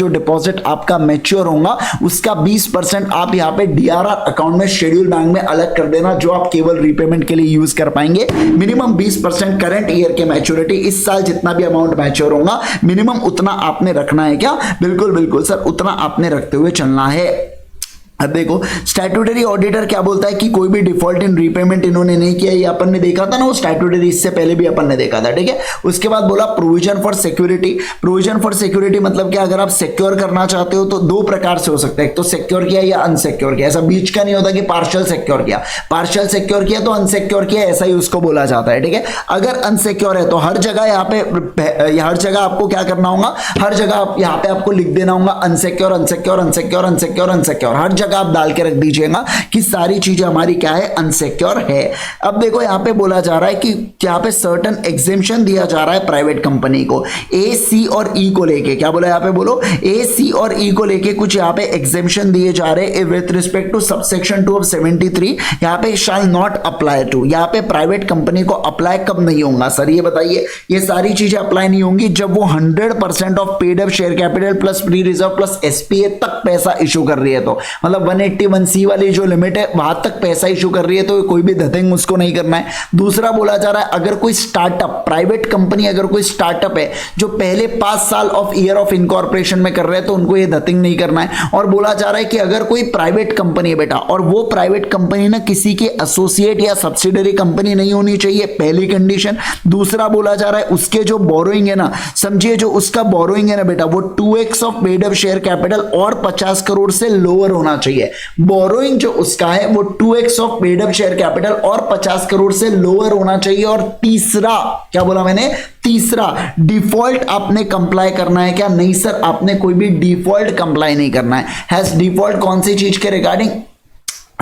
डिपॉजिट आपका मैच्योर होगा उसका 20% आप यहां पे डीआरआर अकाउंट में शेड्यूल बैंक में अलग कर देना, जो आप केवल रीपेमेंट के लिए यूज कर पाएंगे। मिनिमम 20% करंट ईयर के मैच्योरिटी, इस साल जितना भी अमाउंट मैच्योर होगा मिनिमम उतना आपने रखना है। क्या? बिल्कुल बिल्कुल सर, उतना आपने रखते हुए चलना है। अब देखो स्टैट्यूटरी ऑडिटर क्या बोलता है कि कोई भी डिफॉल्ट इन रीपेमेंट इन्होंने नहीं किया, ये अपन ने देखा था ना, वो स्टैट्यूटरी इससे पहले भी अपन ने देखा था, ठीक है। उसके बाद बोला provision for security. Provision for security मतलब क्या? अगर आप सिक्योर करना चाहते हो तो दो प्रकार से हो सकता है, एक तो सिक्योर किया या अनसिक्योर किया। ऐसा बीच का नहीं होता कि पार्शियल सिक्योर किया, पार्शियल सिक्योर किया तो अनसिक्योर किया, ऐसा ही उसको बोला जाता है, ठीक है। अगर अनसिक्योर है तो हर जगह यहाँ पे, हर जगह आपको क्या करना होगा, हर जगह यहाँ पे आपको लिख देना होगा unsecure unsecure unsecure unsecure unsecure, हर जगह आप डाल के रख दीजिएगा कि सारी चीजें हमारी क्या है, अनसिक्योर है। अब देखो यहां पे बोला जा रहा है कि यहां पे सर्टेन एग्जेम्पशन दिया जा रहा है प्राइवेट कंपनी को, ए, सी और ई को लेके। क्या बोला यहां पे? बोलो ए, सी और ई को लेके कुछ यहां पे एग्जेम्पशन दिए जा रहे हैं with respect to subsection 2 of 73। यहां पे शैल नॉट अप्लाई टू, यहां पे प्राइवेट कंपनी को अप्लाई कब नहीं होगा सर, ये बताइए। ये सारी चीजें अप्लाई नहीं होंगी जब वो 100% of paid up share capital plus free reserve plus SPA तक पैसा इशू कर रही है, तो मतलब 181C वाली जो लिमिट है वहां तक पैसा इशू कर रही है, तो कोई भी धतिंग उसको नहीं करना है। दूसरा बोला जा रहा है अगर कोई स्टार्टअप, प्राइवेट कंपनी अगर कोई स्टार्टअप है जो पहले 5 साल ऑफ ईयर ऑफ इनकॉर्पोरेशन में कर रहे हैं तो उनको ये धतिंग नहीं करना है। और बोला जा रहा है कि अगर कोई प्राइवेट कंपनी है बेटा, और वो प्राइवेट कंपनी ना किसी के एसोसिएट या सब्सिडरी कंपनी नहीं होनी चाहिए, पहली कंडीशन। दूसरा बोला जा रहा है उसके जो बोरोइंग है ना, समझिए जो उसका बोरोइंग है ना बेटा, वो 2x of paid up share capital और 50 करोड़ से लोअर होना चाहिए। बोरोइंग जो उसका है वो 2x of paid up share capital और 50 करोड़ से लोअर होना चाहिए। और तीसरा, क्या बोला मैंने? तीसरा, डिफॉल्ट आपने कंप्लाई करना है क्या? नहीं सर, आपने कोई भी डिफॉल्ट कंप्लाई नहीं करना है। हैज डिफॉल्ट कौन सी चीज के regarding?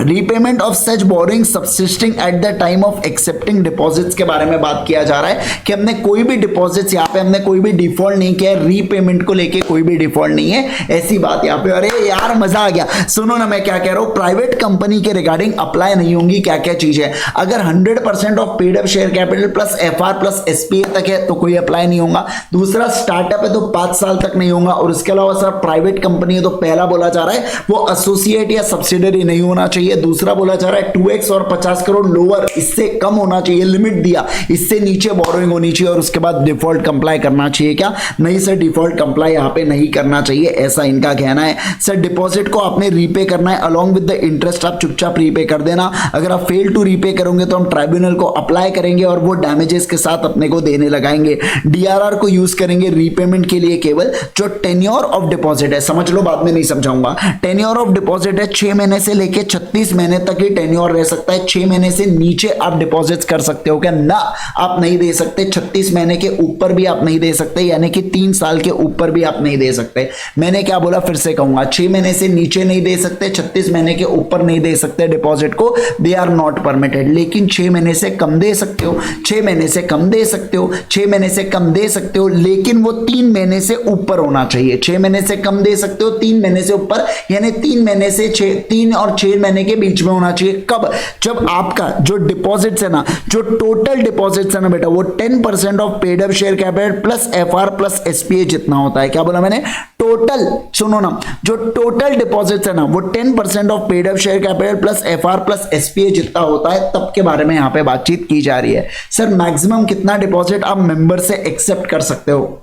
Repayment of such borrowing subsisting at the time of accepting deposits के बारे में बात किया जा रहा है कि हमने कोई भी डिपॉजिट्स यहाँ पे हमने कोई भी डिफॉल्ट नहीं किया है, रीपेमेंट को लेके कोई भी डिफॉल्ट नहीं है, ऐसी बात यहाँ पे। अरे यार मजा आ गया, सुनो ना मैं क्या कह रहा हूँ। प्राइवेट कंपनी के रिगार्डिंग अप्लाई नहीं होंगी क्या क्या चीजें? अगर 100% of paid up share capital plus FR plus SPA तक है तो कोई अप्लाई नहीं होगा। दूसरा, स्टार्टअप है तो 5 साल तक नहीं होगा। और इसके अलावा सर प्राइवेट कंपनी है तो पहला बोला जा रहा है वो एसोसिएट या सब्सिडरी नहीं होना चाहिए। चाहिए। दूसरा बोला जा रहा है 2x और 50 करोड़ लोअर, इससे कम होना चाहिए, लिमिट दिया, इससे नीचे बोरोइंग होनी चाहिए और उसके बाद डिफॉल्ट कंप्लाई करना चाहिए। क्या नहीं सर, डिफॉल्ट कंप्लाई यहाँ पे नहीं करना चाहिए, ऐसा इनका कहना है। सर डिपॉजिट को आपने रीपे करना है अलोंग विद द इंटरेस्ट, आप चुपचाप रीपे कर देना। अगर आप फेल टू रीपे करोगे तो हम ट्राइब्यूनल को अप्लाई करेंगे और वो डैमेजेस के साथ अपने को देने लगाएंगे। डीआरआर को यूज करेंगे रीपेमेंट के लिए केवल। जो टेन्योर ऑफ डिपॉजिट है, समझ लो, बाद में नहीं समझाऊंगा। टेन्योर ऑफ डिपॉजिट है 6 महीने से लेके 36 महीने तक ही टेन्योर रह सकता है। 6 महीने से नीचे आप डिपॉजिट कर सकते हो क्या? ना, आप नहीं दे सकते। 36 महीने के ऊपर भी आप नहीं दे सकते, यानी कि 3 साल के ऊपर भी आप नहीं दे सकते। मैंने क्या बोला, फिर से कहूंगा, 6 महीने से नीचे नहीं दे सकते, 36 महीने के ऊपर नहीं दे सकते डिपॉजिट को, दे आर नॉट परमिटेड। लेकिन 6 महीने से कम दे सकते हो, 6 महीने से कम दे सकते हो, 6 महीने से कम दे सकते हो, लेकिन वो 3 महीने से ऊपर होना चाहिए। 6 महीने से कम दे सकते हो, 3 महीने से ऊपर, यानी 3 महीने से 3 और 6 महीने के बीच में होना चाहिए। कब? जब आपका जो डिपॉजिट है ना, जो टोटल डिपॉजिट है ना बेटा, वो 10% of paid up share capital plus FR plus SPA जितना होता है। क्या बोला मैंने? टोटल, सुनो ना, जो टोटल डिपॉजिट है ना, वो 10% of paid up share capital plus FR plus SPA जितना होता है, तब के बारे में यहां पे बातचीत की जा रही है। सर मैक्सिमम कितना डिपॉजिट आप मेंबर से एक्सेप्ट कर सकते हो?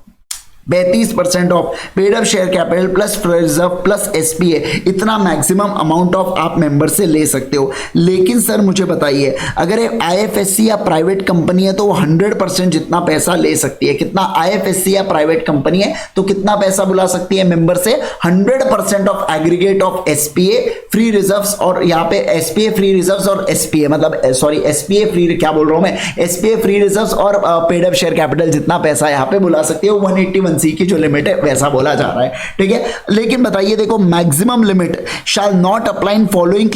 32% of paid up share capital plus reserve plus SPA, इतना मैक्सिमम अमाउंट ऑफ आप मेंबर से ले सकते हो। लेकिन सर मुझे बताइए, अगर आईएफएससी या प्राइवेट कंपनी है तो वो 100% जितना पैसा ले सकती है। कितना? आईएफएससी या प्राइवेट कंपनी है तो कितना पैसा बुला सकती है मेंबर से? 100% of aggregate of SPA free reserves, और यहाँ पे एसपीए फ्री रिजर्व्स और एसपीए, मतलब सॉरी एसपीए फ्री, क्या बोल रहा हूं मैं, एसपीए फ्री रिजर्व्स और पेड अप शेयर कैपिटल जितना पैसा यहाँ पे बुला सकती है, 181 सी की जो लिमिट है वैसा बोला जा रहा है। ठीक है, लेकिन बताइए, देखो maximum limit shall not apply in following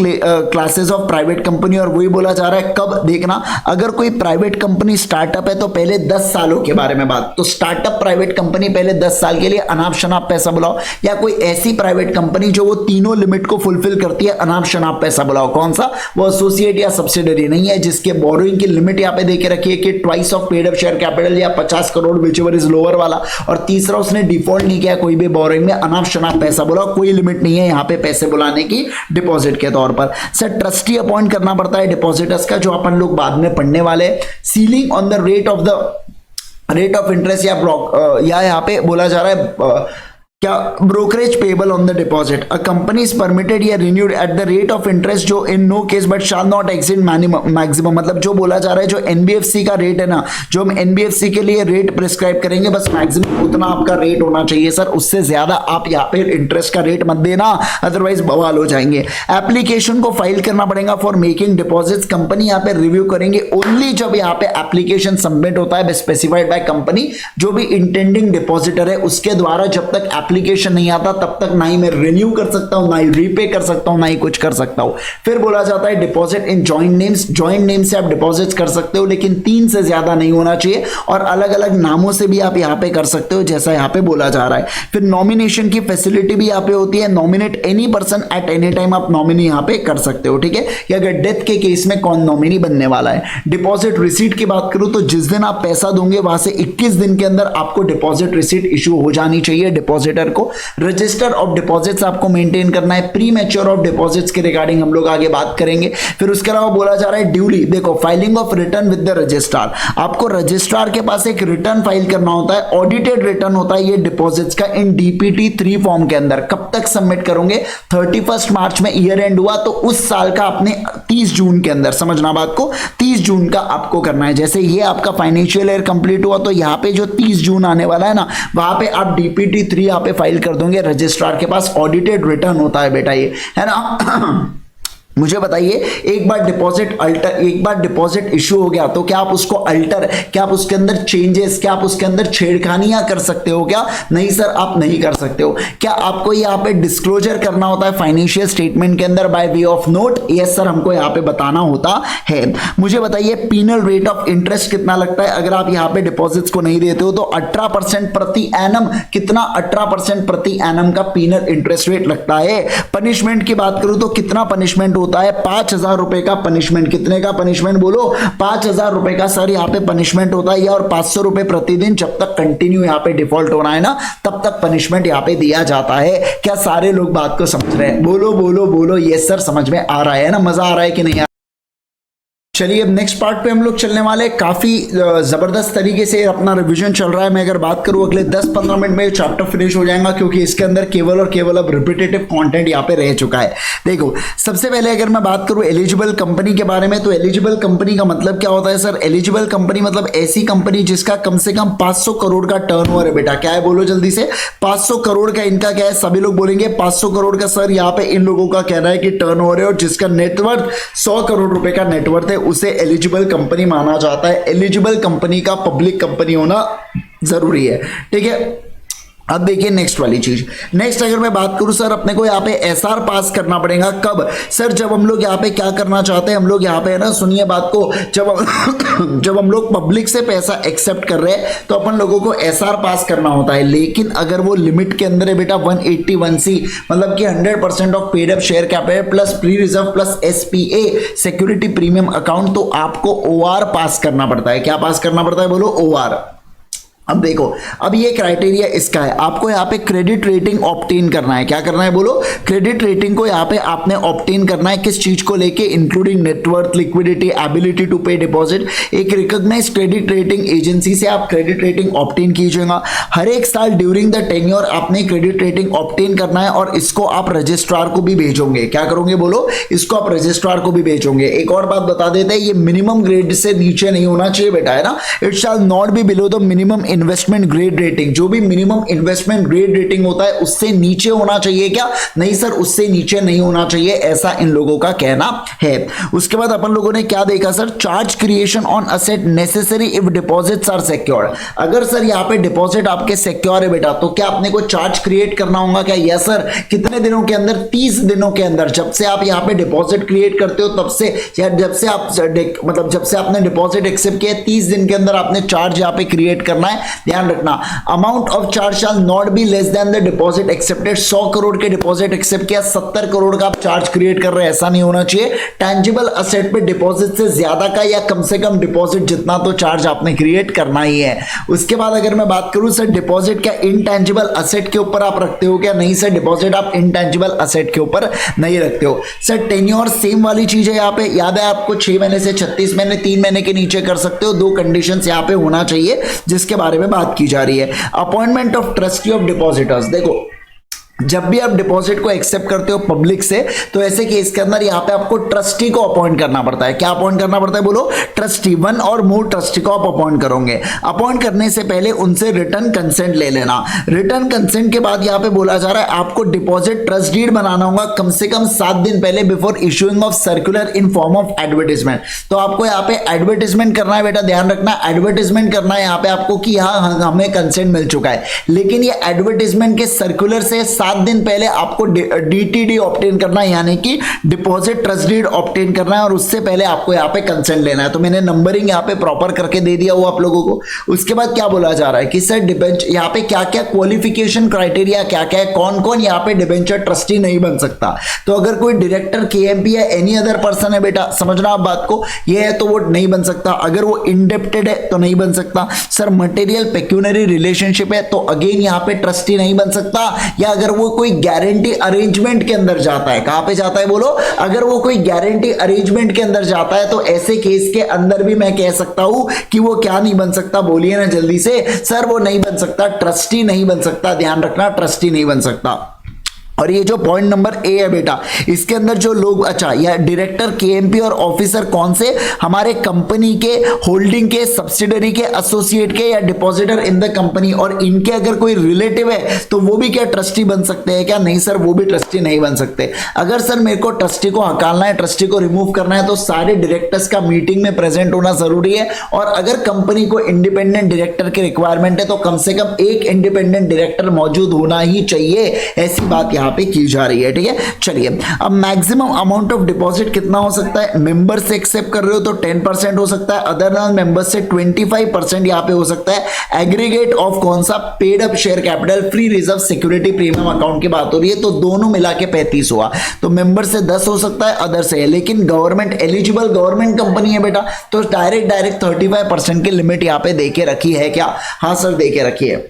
classes of private company, और वही बोला जा रहा है। कब? देखना, अगर कोई प्राइवेट कंपनी स्टार्टअप है तो पहले 10 सालों के बारे में बात, तो स्टार्टअप प्राइवेट कंपनी पहले 10 साल के लिए अनाप शनाप पैसा बुलाओ, या कोई ऐसी प्राइवेट कंपनी जो वो तीनों लिमिट को फुलफिल करती है, अनाप शनाप पैसा बुलाओ। कौन सा? वो एसोसिएट या सब्सिडरी नहीं है, जिसके बोरोइंग की लिमिट यहां पे देके रखी है कि twice of paid up share capital या 50 करोड़ विचएवर इज लोअर वाला, और तीसरा उसने डिफॉल्ट नहीं किया कोई भी बोरोइंग में, अनाप शनाप पैसा बोला, कोई लिमिट नहीं है यहां पे पैसे बुलाने की डिपॉजिट के तौर पर। सर ट्रस्टी अपॉइंट करना पड़ता है डिपॉजिटर्स का, जो अपन लोग बाद में पढ़ने वाले। Ceiling on the rate of interest या यहाँ पे बोला जा रहा है क्या, brokerage payable on the deposit, a company is permitted या renewed at the rate of interest जो in no case but shall not exceed maximum, मतलब जो बोला जा रहा है, जो एनबीएफसी का रेट है ना, जो हम एनबीएफसी के लिए रेट प्रिस्क्राइब करेंगे, बस मैक्सिमम उतना आपका रेट होना चाहिए सर, उससे ज्यादा आप यहाँ पे इंटरेस्ट का रेट मत देना, अदरवाइज बवाल हो जाएंगे। एप्लीकेशन को फाइल करना पड़ेगा फॉर मेकिंग डिपॉजिट्स, कंपनी यहाँ पे रिव्यू करेंगे ओनली जब यहाँ पे एप्लीकेशन सबमिट होता है स्पेसिफाइड बाय कंपनी, जो भी इंटेंडिंग डिपॉजिटर है उसके द्वारा जब तक एप्लीकेशन नहीं आता तब तक ना ही मैं रिन्यू कर सकता हूं, ना ही रीपे कर सकता हूं, ना ही कुछ कर सकता हूं। फिर बोला जाता है deposit in joint names, joint name से आप डिपॉजिट कर सकते हो, लेकिन 3 से ज्यादा नहीं होना चाहिए, और अलग अलग नामों से भी आप यहां पे कर सकते हो, जैसा यहां पे बोला जा रहा है। फिर नॉमिनेशन की फैसिलिटी भी यहां पे होती है, nominate any person at any time, आप नॉमिनी यहां पे कर सकते हो। ठीक है, कि अगर डेथ के केस में कौन नॉमिनी बनने वाला है। डिपॉजिट रिसीट की बात करूं तो जिस दिन आप पैसा दोगे वहां से 21 दिन के अंदर आपको डिपॉजिट रिसीट इशू हो जानी चाहिए डिपॉजिटर को। रजिस्टर ऑफ डिपॉजिट्स आपको मेंटेन करना है, प्री मैच्योर ऑफ डिपॉजिट्स के रिगार्डिंग हम लोग आगे बात करेंगे। फिर उसके अलावा बोला जा रहा है ड्यूली, देखो filing of return with the registrar, आपको रजिस्ट्रार के पास एक रिटर्न फाइल करना होता है, ऑडिटेड रिटर्न होता है ये डिपॉजिट्स का, इन डीपीटी 3 फॉर्म के अंदर। कब तक सबमिट करोगे? 31 मार्च में ईयर एंड हुआ तो उस साल का आपने 30 जून के अंदर, समझना बात को, 30 जून का आपको करना है। जैसे ये आपका फाइनेंशियल ईयर कंप्लीट हुआ तो यहाँ पे जो 30 जून आने वाला है ना, वहां पे आप डीपीटी 3 यहाँ पे फाइल कर दोगे, रजिस्ट्रार के पास ऑडिटेड रिटर्न होता है बेटा, ये है ना। मुझे बताइए, एक बार डिपॉजिट इशू हो गया तो क्या आप उसको अल्टर, क्या आप उसके अंदर चेंजेस, क्या आप उसके अंदर छेड़खानियां कर सकते हो क्या? नहीं सर, आप नहीं कर सकते हो। क्या आपको यहाँ पे डिस्क्लोजर करना होता है फाइनेंशियल स्टेटमेंट के अंदर by way of note? Yes sir, हमको यहाँ पे बताना होता है। मुझे बताइए पीनल रेट ऑफ इंटरेस्ट कितना लगता है अगर आप यहाँ पे डिपॉजिट्स को नहीं देते हो? तो 18% प्रति एनम, कितना? 18% प्रति एनम का पीनल इंटरेस्ट रेट लगता है। पनिशमेंट की बात करूं तो कितना पनिशमेंट होता है 5,000 रुपए का पनिशमेंट। कितने का पनिशमेंट बोलो? 5,000 रुपए का सर यहाँ पे पनिशमेंट होता है, और 500 रुपए प्रतिदिन जब तक कंटिन्यू यहाँ पे डिफॉल्ट होना है ना तब तक पनिशमेंट यहाँ पे दिया जाता है। क्या सारे लोग बात को समझ रहे हैं? बोलो बोलो बोलो यस सर, समझ में आ रहा है ना? मजा आ रहा है कि नहीं? चलिए अब नेक्स्ट पार्ट पे हम लोग चलने वाले। काफी जबरदस्त तरीके से अपना रिवीजन चल रहा है। मैं अगर बात करूं अगले 10-15 मिनट में चैप्टर फिनिश हो जाएगा, क्योंकि इसके अंदर केवल और केवल अब रिपीटेटिव कंटेंट यहाँ पे रह चुका है। देखो सबसे पहले अगर मैं बात करूं एलिजिबल कंपनी के बारे में, तो एलिजिबल कंपनी का मतलब क्या होता है सर? एलिजिबल कंपनी मतलब ऐसी कंपनी जिसका कम से कम 500 करोड़ का टर्नओवर है। बेटा क्या है बोलो जल्दी से? 500 करोड़ का इनका क्या है? सभी लोग बोलेंगे 500 करोड़ का सर यहाँ पे इन लोगों का कहना है कि टर्नओवर है, और जिसका नेटवर्थ 100 करोड़ रुपए का नेटवर्थ है उसे एलिजिबल कंपनी माना जाता है। एलिजिबल कंपनी का पब्लिक कंपनी होना जरूरी है, ठीक है। अब देखिए नेक्स्ट वाली चीज। नेक्स्ट अगर मैं बात करूं सर, अपने को यहाँ पे एसआर पास करना पड़ेगा। कब सर? जब हम लोग यहाँ पे क्या करना चाहते हैं, हम लोग यहाँ पे है ना, सुनिए बात को, जब हम लोग पब्लिक से पैसा एक्सेप्ट कर रहे हैं तो अपन लोगों को एसआर पास करना होता है। लेकिन अगर वो लिमिट के अंदर है बेटा 181C, मतलब कि 100% of paid up share capital plus pre reserve plus SPA security premium account, तो आपको ओआर पास करना पड़ता है। क्या पास करना पड़ता है बोलो? ओआर। अब देखो, अब ये क्राइटेरिया इसका है, आपको यहाँ पे क्रेडिट रेटिंग ऑब्टेन करना है। क्या करना है बोलो? क्रेडिट रेटिंग को यहाँ पे आपने ऑब्टेन करना है। किस चीज को लेके? Including net worth, liquidity, ability to pay deposit. एक रिकॉग्नाइज क्रेडिट रेटिंग एजेंसी से आप क्रेडिट रेटिंग ऑब्टेन कीजिएगा। हर एक साल ड्यूरिंग द टेन्योर आपने क्रेडिट रेटिंग ऑब्टेन करना है, और इसको आप रजिस्ट्रार को भी भेजोगे। क्या करोगे बोलो? इसको आप रजिस्ट्रार को भी भेजोगे। एक और बात बता देते हैं, ये मिनिमम ग्रेड से नीचे नहीं होना चाहिए बेटा, है ना। It shall not be below the minimum investment grade rating. जो भी मिनिमम इन्वेस्टमेंट ग्रेड रेटिंग होता है उससे नीचे होना चाहिए। क्या? नहीं सर, उससे नीचे नहीं होना चाहिए, ऐसा इन लोगों का कहना है। उसके बाद अपन लोगों ने क्या देखा sir? Charge creation on asset necessary if deposits are secured. अगर सर यहाँ पे डिपॉजिट आपके सिक्योर है बेटा, तो क्या अपने को चार्ज क्रिएट करना होगा? क्या? Yes sir. कितने दिनों के अंदर? 30 दिनों के अंदर। जब से आप यहाँ पे डिपॉजिट क्रिएट करते हो तब से, या जब से आप मतलब जब से आपने डिपॉजिट एक्सेप्ट किया 30 दिन के अंदर आपने चार्ज यहाँ पे क्रिएट करना है। ध्यान रखना, amount of charge shall not be less than the deposit accepted. 100 crore के डिपॉजिट एक्सेप्ट किया, 70 करोड़ का आप चार्ज क्रिएट कर रहे हैं, ऐसा नहीं होना चाहिए। टेंजिबल असेट पे डिपॉजिट से ज्यादा का या कम से कम डिपॉजिट जितना तो चार्ज आपने क्रिएट करना ही है। उसके बाद अगर मैं बात करूं सर, डिपॉजिट क्या इंटेंजिबल असेट के ऊपर आप रखते हो? क्या? नहीं सर, डिपॉजिट आप इंटेंजिबल असेट के ऊपर नहीं रखते हो। सर टेन्योर सेम वाली चीज है यहाँ पे, याद है आपको? 6 महीने से 36 महीने, 3 महीने के नीचे कर सकते हो। 2 कंडीशंस यहाँ पे होना चाहिए जिसके बारे में बात की जा रही है। Appointment of trustee of depositors. देखो जब भी आप डिपॉजिट को एक्सेप्ट करते हो पब्लिक से, तो ऐसे केस के अंदर यहाँ पे आपको ट्रस्टी को अपॉइंट करना पड़ता है। क्या अपॉइंट करना पड़ता है बोलो? ट्रस्टी। 1 और मोर ट्रस्टी को आप अपॉइंट करोगे। अपॉइंट करने से पहले उनसे रिटर्न कंसेंट ले लेना। रिटर्न कंसेंट के बाद यहाँ पे बोला जा रहा है आपको डिपॉजिट ट्रस्ट डीड बनाना होगा कम से कम 7 दिन पहले, before issuing of circular in form of advertisement. तो आपको यहाँ पे एडवर्टीजमेंट करना है बेटा, ध्यान रखना। एडवर्टीजमेंट करना है यहाँ पे आपको कि हाँ हमें कंसेंट मिल चुका है, लेकिन ये एडवर्टीजमेंट के सर्कुलर से 7 दिन पहले आपको डीटीडी ऑब्टेन करना है, यानी कि डिपॉजिट ट्रस्ट डीड ऑब्टेन करना है, और उससे पहले आपको यहाँ पे कंसेंट लेना है। तो मैंने नंबरिंग यहाँ पे प्रॉपर करके दे दिया वो आप लोगों को। उसके बाद क्या बोला जा रहा है कि सर डिबेंचर, यहाँ पे क्या क्या क्वालिफिकेशन क्राइटेरिया क्या क्या है, कौन कौन यहाँ पे डिबेंचर ट्रस्टी नहीं बन सकता। तो अगर कोई डायरेक्टर, केएमपी या एनी अदर पर्सन है बेटा, समझना आप बात को, ये है तो वो नहीं बन सकता। अगर वो इंडेप्टेड है तो नहीं बन सकता। सर मटेरियल पेक्यूनरी रिलेशनशिप है तो अगेन यहाँ पे ट्रस्टी नहीं बन सकता। या अगर वो कोई गारंटी अरेंजमेंट के अंदर जाता है, कहां पे जाता है बोलो? अगर वो कोई गारंटी अरेंजमेंट के अंदर जाता है तो ऐसे केस के अंदर भी मैं कह सकता हूं कि वो क्या नहीं बन सकता, बोलिए ना जल्दी से। सर वो नहीं बन सकता, ट्रस्टी नहीं बन सकता। ध्यान रखना, ट्रस्टी नहीं बन सकता। और ये जो पॉइंट नंबर ए है बेटा, इसके अंदर जो लोग, अच्छा या डायरेक्टर, केएमपी और ऑफिसर कौन से? हमारे कंपनी के, होल्डिंग के, सब्सिडरी के, एसोसिएट के या डिपॉजिटर इन द कंपनी, और इनके अगर कोई रिलेटिव है तो वो भी क्या ट्रस्टी बन सकते हैं? क्या? नहीं सर, वो भी ट्रस्टी नहीं बन सकते। अगर सर मेरे को ट्रस्टी को हटाना है, ट्रस्टी को रिमूव करना है, तो सारे डायरेक्टर्स का मीटिंग में प्रेजेंट होना जरूरी है। और अगर कंपनी को इंडिपेंडेंट डायरेक्टर की रिक्वायरमेंट है तो कम से कम एक इंडिपेंडेंट डायरेक्टर मौजूद होना ही चाहिए, ऐसी बात यहाँ पे की जा रही है, ठीक है। चलिए अब मैक्सिमम अमाउंट ऑफ डिपॉजिट कितना हो सकता है, मेंबर से एक्सेप्ट कर रहे हो तो 10% हो सकता है, अदर नॉन मेंबर्स से 25% यहाँ पे हो सकता है। एग्रीगेट ऑफ कौन सा, paid up share capital, free reserve, security, premium account की बात हो रही है, तो दोनों मिला के 35 हुआ। तो मेंबर से 10 हो सकता है, अदर से है, लेकिन गवर्नमेंट एलिजिबल गवर्नमेंट कंपनी है बेटा, तो डायरेक्ट 35% की लिमिट यहाँ पे देके रखी है क्या, हाँ सर देके रखी है।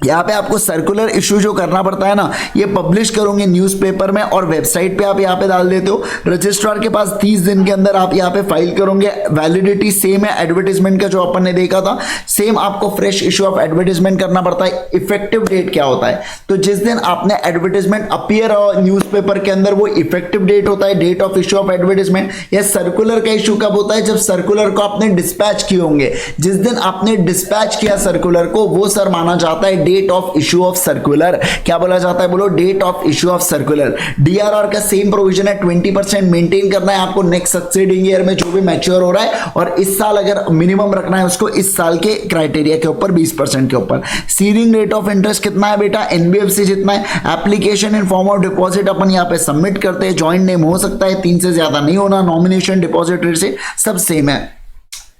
यहाँ पे आपको सर्कुलर इशू जो करना पड़ता है ना, ये पब्लिश करोगे न्यूज़पेपर में और वेबसाइट पे आप यहाँ पे डाल देते हो। रजिस्ट्रार के पास 30 दिन के अंदर आप यहाँ पे फाइल करोगे। वैलिडिटी सेम है एडवर्टीजमेंट का जो अपन ने देखा था, सेम आपको फ्रेश इशू ऑफ एडवर्टीजमेंट करना पड़ता है। इफेक्टिव डेट क्या होता है, तो जिस दिन आपने एडवर्टीजमेंट अपीयर और न्यूज़पेपर के अंदर वो इफेक्टिव डेट होता है, date of issue of advertisement. या सर्कुलर का इशू कब होता है, जब सर्कुलर को आपने डिस्पैच किए होंगे, जिस दिन आपने डिस्पैच किया सर्कुलर को, वो सर माना जाता है date of issue of circular. क्या बोला जाता है, बोलो date of issue of circular. DRR का सेम प्रोविजन है, 20% मेंटेन करना है आपको नेक्स्ट सक्सेडिंग ईयर में जो भी मैच्योर हो रहा है, और इस साल अगर मिनिमम रखना है उसको इस साल के क्राइटेरिया के ऊपर 20% के ऊपर। सीरिंग रेट ऑफ इंटरेस्ट कितना है बेटा, एनबीएफसी जितना है। Application in form of deposit अपन यहाँ पे सबमिट करते हैं, ज्वाइंट नेम हो सकता है, 3 से ज्यादा नहीं होना, नॉमिनेशन डिपॉजिटरी से सब सेम है।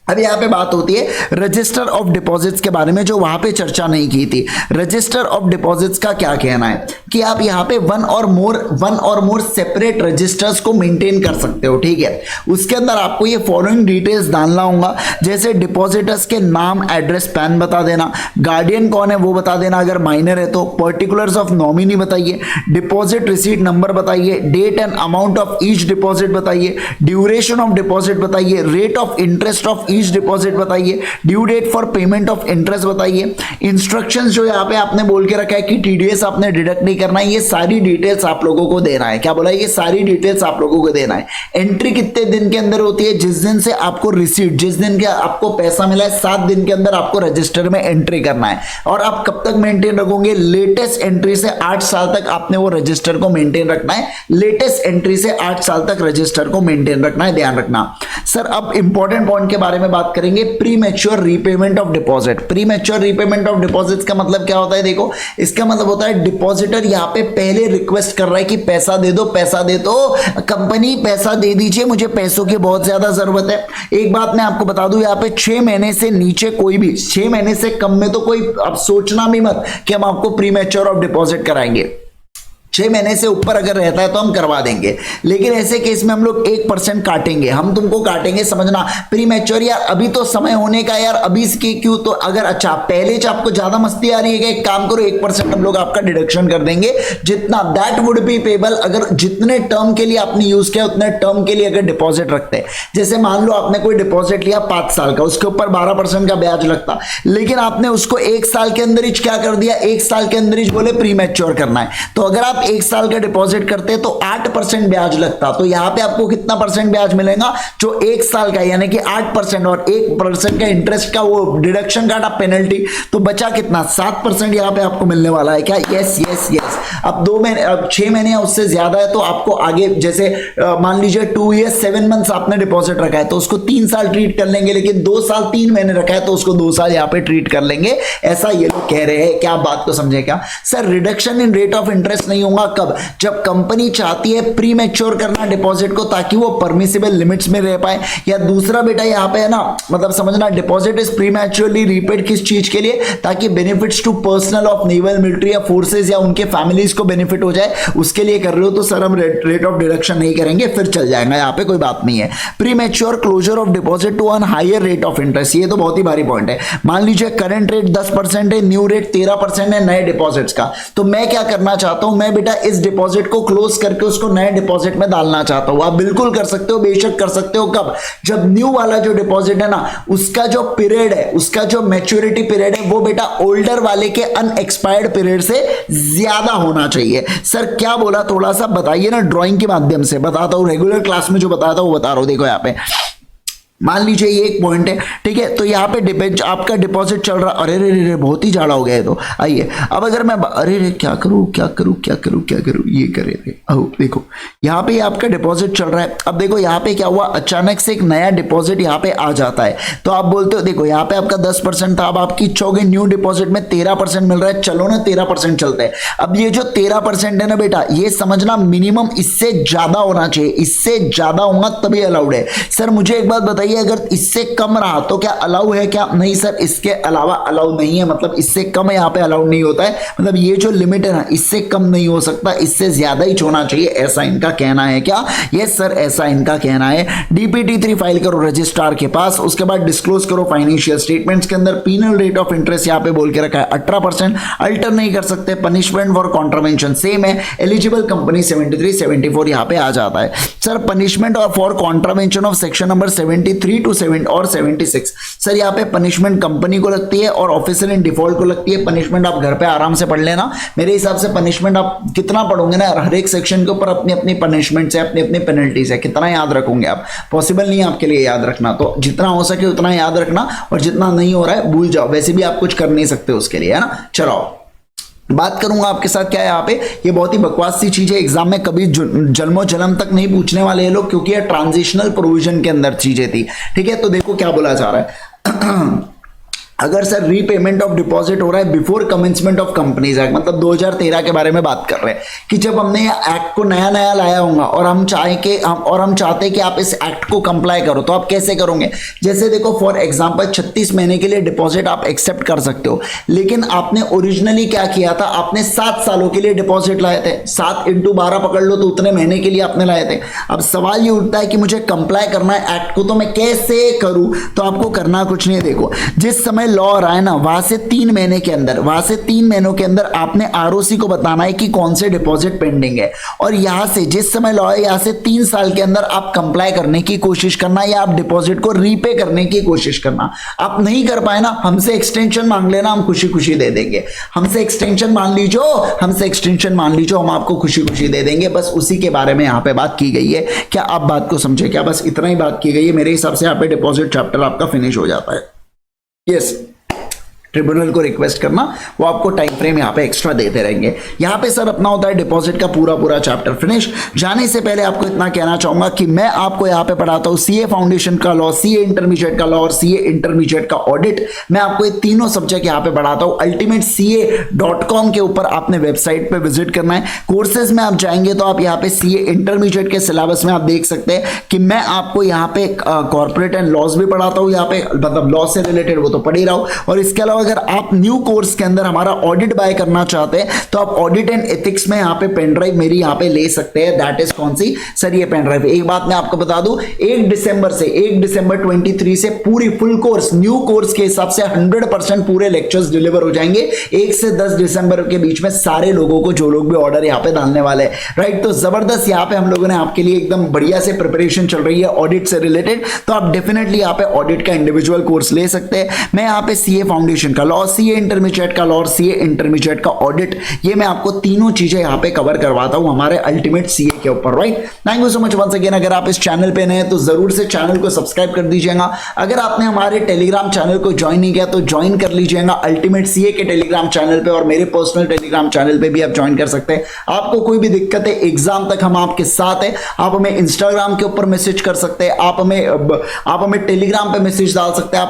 अब यहाँ पे बात होती है रजिस्टर ऑफ डिपॉजिट्स के बारे में, जो वहां पे चर्चा नहीं की थी। रजिस्टर ऑफ डिपॉजिट्स का क्या कहना है कि आप यहाँ पे वन और मोर सेपरेट रजिस्टर्स को मेंटेन कर सकते हो, ठीक है। उसके अंदर आपको ये फॉलोइंग डिटेल्स डालना होगा, जैसे डिपॉजिटर्स के नाम, एड्रेस, पैन बता देना, गार्डियन कौन है वो बता देना अगर माइनर है तो, पर्टिकुलर्स ऑफ नॉमिनी बताइए, डिपॉजिट रिसीट नंबर बताइए, date and amount of each deposit बताइए, ड्यूरेशन ऑफ डिपॉजिट बताइए, rate of interest of each deposit बताइए, due date for payment of interest बताइए। इंस्ट्रक्शंस जो यहाँ पे आपने बोल के रखा है कि टीडीएस आपने डिडक्ट नहीं करना है, ये सारी डिटेल्स आप लोगों को देना है। क्या बोला, ये सारी डिटेल्स आप लोगों को देना है। एंट्री कितने दिन के अंदर होती है, जिस दिन से आपको रिसीट, जिस दिन के आपको पैसा मिला है 7 दिन के अंदर आपको रजिस्टर में एंट्री करना है। और आप कब तक मेंटेन रखोगे, लेटेस्ट एंट्री से 8 साल तक आपने वो रजिस्टर को मेंटेन रखना है। लेटेस्ट एंट्री से 8 साल तक रजिस्टर को मेंटेन रखना है, ध्यान रखना। सर अब इंपॉर्टेंट पॉइंट के बारे में बात करेंगे, pre mature repayment of deposit. Pre mature repayment of deposit का मतलब क्या होता है, देखो इसका मतलब होता है डिपॉजिटर यहाँ पे पहले रिक्वेस्ट कर रहा है कि पैसा दे दो, पैसा दे दो, कंपनी पैसा दे दीजिए, मुझे पैसों की बहुत ज्यादा जरूरत है। एक बात मैं आपको बता दूं, यहाँ पे 6 महीने से नीचे कोई भी, 6 महीने से कम में तो कोई अब सोचना भी मत कि हम आपको प्री मैच्योर ऑफ डिपॉजिट कराएंगे। 6 महीने से ऊपर अगर रहता है तो हम करवा देंगे, लेकिन ऐसे केस में हम लोग 1% काटेंगे, हम तुमको काटेंगे, समझना। प्री मैच्योर यार अभी तो समय होने का यार, अभी इसके क्यों, तो अगर अच्छा पहले से आपको ज्यादा मस्ती आ रही है, एक काम करो 1% हम लोग आपका डिडक्शन कर देंगे, जितना दैट वुड बी पेबल, अगर जितने टर्म के लिए आपने यूज किया उतने टर्म के लिए अगर डिपॉजिट रखते हैं। जैसे मान लो आपने कोई डिपॉजिट लिया 5 साल का, उसके ऊपर 12% का ब्याज लगता, लेकिन आपने उसको 1 साल के अंदर ही क्या कर दिया, 1 साल के अंदर ही बोले प्री मैच्योर करना है, तो अगर आप 1 साल का डिपॉजिट करते तो 8% ब्याज लगता। तो यहां पे आपको कितना परसेंट ब्याज मिलेगा, जो 1 साल का यानी कि 8% और 1% का इंटरेस्ट का वो डिडक्शन काटा पेनल्टी, तो बचा कितना 7% यहां पे आपको मिलने वाला है। क्या, यस यस यस। अब 2 महीने, अब 6 महीने या उससे ज्यादा है तो आपको आगे, जैसे मान लीजिए 2 years 7 months आपने डिपॉजिट रखा है तो उसको 3 साल ट्रीट कर लेंगे, लेकिन 2 साल 3 महीने रखा है तो उसको 2 साल यहां पे ट्रीट कर लेंगे, ऐसा ये लोग कह रहे हैं। क्या बात को समझे क्या sir, reduction in rate of interest नहीं होगा कब, जब कंपनी चाहती है प्री मैच्योर करना डिपॉजिट को ताकि वो परमिसिबल लिमिट्स में रह पाए। या दूसरा बेटा यहाँ पे है ना, मतलब समझना, deposit is prematurely repaid किस चीज के लिए, ताकि benefits to personal of naval military या फोर्सेज या उनके फैमिलीज को बेनिफिट हो जाए, उसके लिए कर रहे हो तो सर हम रेट ऑफ डिडक्शन नहीं करेंगे, फिर चल जाएगा, यहाँ पे कोई बात नहीं है। Premature closure of deposit to earn higher rate of interest, ये तो बहुत ही भारी पॉइंट है। मान लीजिए करंट रेट 10% है, न्यू रेट 13% है नए डिपॉजिट्स का, तो मैं क्या करना चाहता हूं, मैं बेटा इस डिपॉजिट को क्लोज करके उसको नए डिपॉजिट में डालना चाहता हूं। आप बिल्कुल कर सकते हो, बेशक कर सकते हो। कब, जब न्यू वाला जो डिपॉजिट है ना, उसका जो पीरियड है, उसका जो मैच्योरिटी पीरियड है वो बेटा ओल्डर वाले के अनएक्सपायर्ड पीरियड से ज्यादा होना चाहिए। सर क्या बोला, थोड़ा सा बताइए ना, ड्राइंग के माध्यम से बताता हूं, रेगुलर क्लास में जो बताया था वो बता रहा हूं। देखो यहाँ पे मान लीजिए ये एक पॉइंट है, ठीक है। तो यहाँ पे डिपेंड आपका डिपॉजिट चल रहा, अरे रे रे बहुत ही जाड़ा हो गया है। तो आइए अब अगर मैं अरे रे क्या करूँ क्या करूँ क्या करूँ क्या करूँ, ये करे रे, देखो यहाँ पे आपका डिपॉजिट चल रहा है। अब देखो यहाँ पे क्या हुआ, अचानक से एक नया डिपॉजिट यहाँ पे आ जाता है। तो आप बोलते हो देखो यहाँ पे आपका 10% था, अब आपकी इच्छा होगी न्यू डिपॉजिट में 13% मिल रहा है, चलो ना 13% चलता है। अब ये जो 13% है ना बेटा, ये समझना मिनिमम इससे ज्यादा होना चाहिए, इससे ज्यादा होगा तभी अलाउड है। सर मुझे एक बात बताइए, अगर इससे कम रहा तो क्या अलाउ है क्या? नहीं सर, इसके अलावा अलाउ नहीं है, मतलब इससे कम यहाँ पे अलाउड नहीं होता है। मतलब ये जो लिमिट है ना, इससे कम नहीं हो सकता, इससे ज्यादा ही होना चाहिए, ऐसा इनका कहना है। क्या? यस सर, ऐसा इनका कहना है। DPT3 फाइल करो रजिस्ट्रार के पास, उसके बाद डिस्क्लोज करो फाइनेंशियल स्टेटमेंट्स के अंदर। पीनल रेट ऑफ इंटरेस्ट यहाँ पे बोल के रखा है 18%, अल्टर नहीं कर सकते। पनिशमेंट फॉर कॉन्ट्रावेंशन सेम है, एलिजिबल कंपनी 73 74 यहाँ पे आ जाता है। सर पनिशमेंट और for contravention of section number 73 to 7 और 76, सर यहाँ पे पनिशमेंट कंपनी को लगती है और ऑफिसर इन डिफॉल्ट को लगती है। पनिशमेंट आप घर पे आराम से पढ़ लेना, मेरे हिसाब से पनिशमेंट आप कितना पढ़ोगे ना, हर एक सेक्शन के ऊपर अपनी अपनी पनिशमेंट्स है, अपनी अपनी पेनल्टीज है, कितना याद रखोगे आप? पॉसिबल नहीं है आपके लिए याद रखना, तो जितना हो सके उतना याद रखना, और जितना नहीं हो रहा है भूल जाओ, वैसे भी आप कुछ कर नहीं सकते उसके लिए, है ना। चलो बात करूंगा आपके साथ क्या है यहाँ पे, ये बहुत ही बकवास सी चीज है, एग्जाम में कभी जन्मों जन्म तक नहीं पूछने वाले हैं लोग, क्योंकि ये ट्रांजिशनल प्रोविजन के अंदर चीजें थी, ठीक है। तो देखो क्या बोला जा रहा है अगर सर रीपेमेंट ऑफ डिपॉजिट हो रहा है before commencement of companies act, मतलब 2013 के बारे में बात कर रहे हैं कि जब हमने एक्ट को नया नया लाया होगा और हम चाहते कि आप इस एक्ट को कंप्लाई करो, तो आप कैसे करोगे? जैसे देखो फॉर एग्जांपल 36 महीने के लिए डिपॉजिट आप एक्सेप्ट कर सकते हो, लेकिन आपने ओरिजिनली क्या किया था, आपने 7 सालों के लिए डिपॉजिट लाए थे, 7 × 12 पकड़ लो तो उतने महीने के लिए आपने लाए थे। अब सवाल ये उठता है कि मुझे कंप्लाई करना है एक्ट को, तो मैं कैसे करूं? तो आपको करना कुछ नहीं है, देखो जिस समय लॉ आ रहा है ना, वहां से 3 महीने के अंदर आपने आरओसी को बताना है कि कौन से डिपॉजिट पेंडिंग है, और यहां से जिस समय लॉ है यहां से 3 साल के अंदर आप कंप्लाई करने की कोशिश करना, या आप डिपॉजिट को रीपे करने की कोशिश करना। आप नहीं कर पाए ना, हमसे एक्सटेंशन मांग लेना, हम खुशी खुशी दे देंगे। हमसे एक्सटेंशन मान लीजिए, हम आपको खुशी खुशी दे देंगे। बस उसी के बारे में यहाँ पे बात की गई है। क्या आप बात को समझे? क्या बस इतना ही बात की गई है? मेरे हिसाब से यहाँ पे डिपॉजिट चैप्टर आपका फिनिश हो जाता है। यस, ट्रिब्यूनल को रिक्वेस्ट करना, वो आपको टाइम फ्रेम यहाँ पे एक्स्ट्रा देते रहेंगे। यहाँ पे सर अपना होता है डिपॉजिट का पूरा चैप्टर फिनिश। जाने से पहले आपको इतना कहना चाहूंगा कि मैं आपको यहाँ पे पढ़ाता हूँ सीए फाउंडेशन का लॉ, सीए इंटरमीडिएट का लॉ और सीए इंटरमीडिएट का ऑडिट। मैं आपको ये तीनों सब्जेक्ट यहाँ पे पढ़ाता हूँ। ultimatece.com के ऊपर आपने वेबसाइट पे विजिट करना है। कोर्सेज में आप जाएंगे तो आप यहाँ पे सीए इंटरमीडिएट के सिलेबस में आप देख सकते हैं कि मैं आपको यहाँ पे कॉर्पोरेट एंड लॉज भी पढ़ाता हूँ, यहाँ पे मतलब लॉ से रिलेटेड वो तो पढ़ ही रहा हूँ। और इसके अलावा अगर आप न्यू कोर्स के अंदर हमारा ऑडिट बाय करना चाहते हैं तो आप ऑडिट एंड एथिक्स में यहाँ पे पेन ड्राइव मेरी यहाँ पे ले सकते हैं। दैट इज कौन सी? सर ये पेन ड्राइव। एक बात मैं आपको बता दूं, 1 दिसंबर 23 से पूरी फुल कोर्स न्यू कोर्स के हिसाब से 100% पूरे लेक्चर्स डिलीवर हो जाएंगे। 1 से 10 दिसंबर के बीच में सारे लोगों को, जो लोग भी ऑर्डर यहाँ पे डालने वाले हैं, राइट। तो जबरदस्त यहाँ पे हम लोगों ने आपके लिए एकदम बढ़िया से प्रिपरेशन चल रही है ऑडिट से रिलेटेड। तो आप डेफिनेटली यहाँ पे ऑडिट का इंडिविजुअल कोर्स ले सकते हैं। मैं यहाँ पे सीए फाउंडेशन का लॉ, सीए इंटरमीडिएट का लॉ और सीए इंटरमीडिएट का ऑडिट, ये मैं आपको तीनों चीजें यहाँ पे कवर करवाता हूँ हमारे अल्टीमेट सीए के ऊपर, right. Thank you so much once again. अगर आप इस चैनल पे नए हैं तो जरूर से चैनल को सब्सक्राइब कर दीजिएगा। अगर आपने हमारे टेलीग्राम चैनल को ज्वाइन नहीं किया तो ज्वाइन कर लीजिएगा अल्टीमेट सीए के टेलीग्राम चैनल पे, और मेरे पर्सनल टेलीग्राम चैनल पे भी आप ज्वाइन कर सकते हैं। आपको कोई भी दिक्कत है एग्जाम तक, हम आपके साथ हैं। आप हमें इंस्टाग्राम के ऊपर मैसेज कर सकते हैं, आप हमें टेलीग्राम पे मैसेज डाल सकते हैं।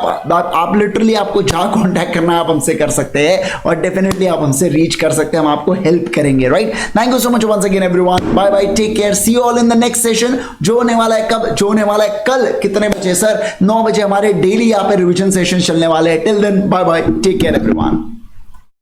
आप लिटरली आपको जहां कॉन्टैक्ट करना है आप हमसे कर सकते हैं, और डेफिनेटली आप हमसे रीच कर सकते हैं, हम आपको हेल्प करेंगे, right. Thank you so much once again everyone. Bye bye, take care, see you all in the next session. जो होने वाला है कब? जो होने वाला है कल। कितने बजे? सर 9 बजे हमारे डेली यहाँ पे रिवीजन सेशन चलने वाले हैं। Till then bye bye, take care everyone.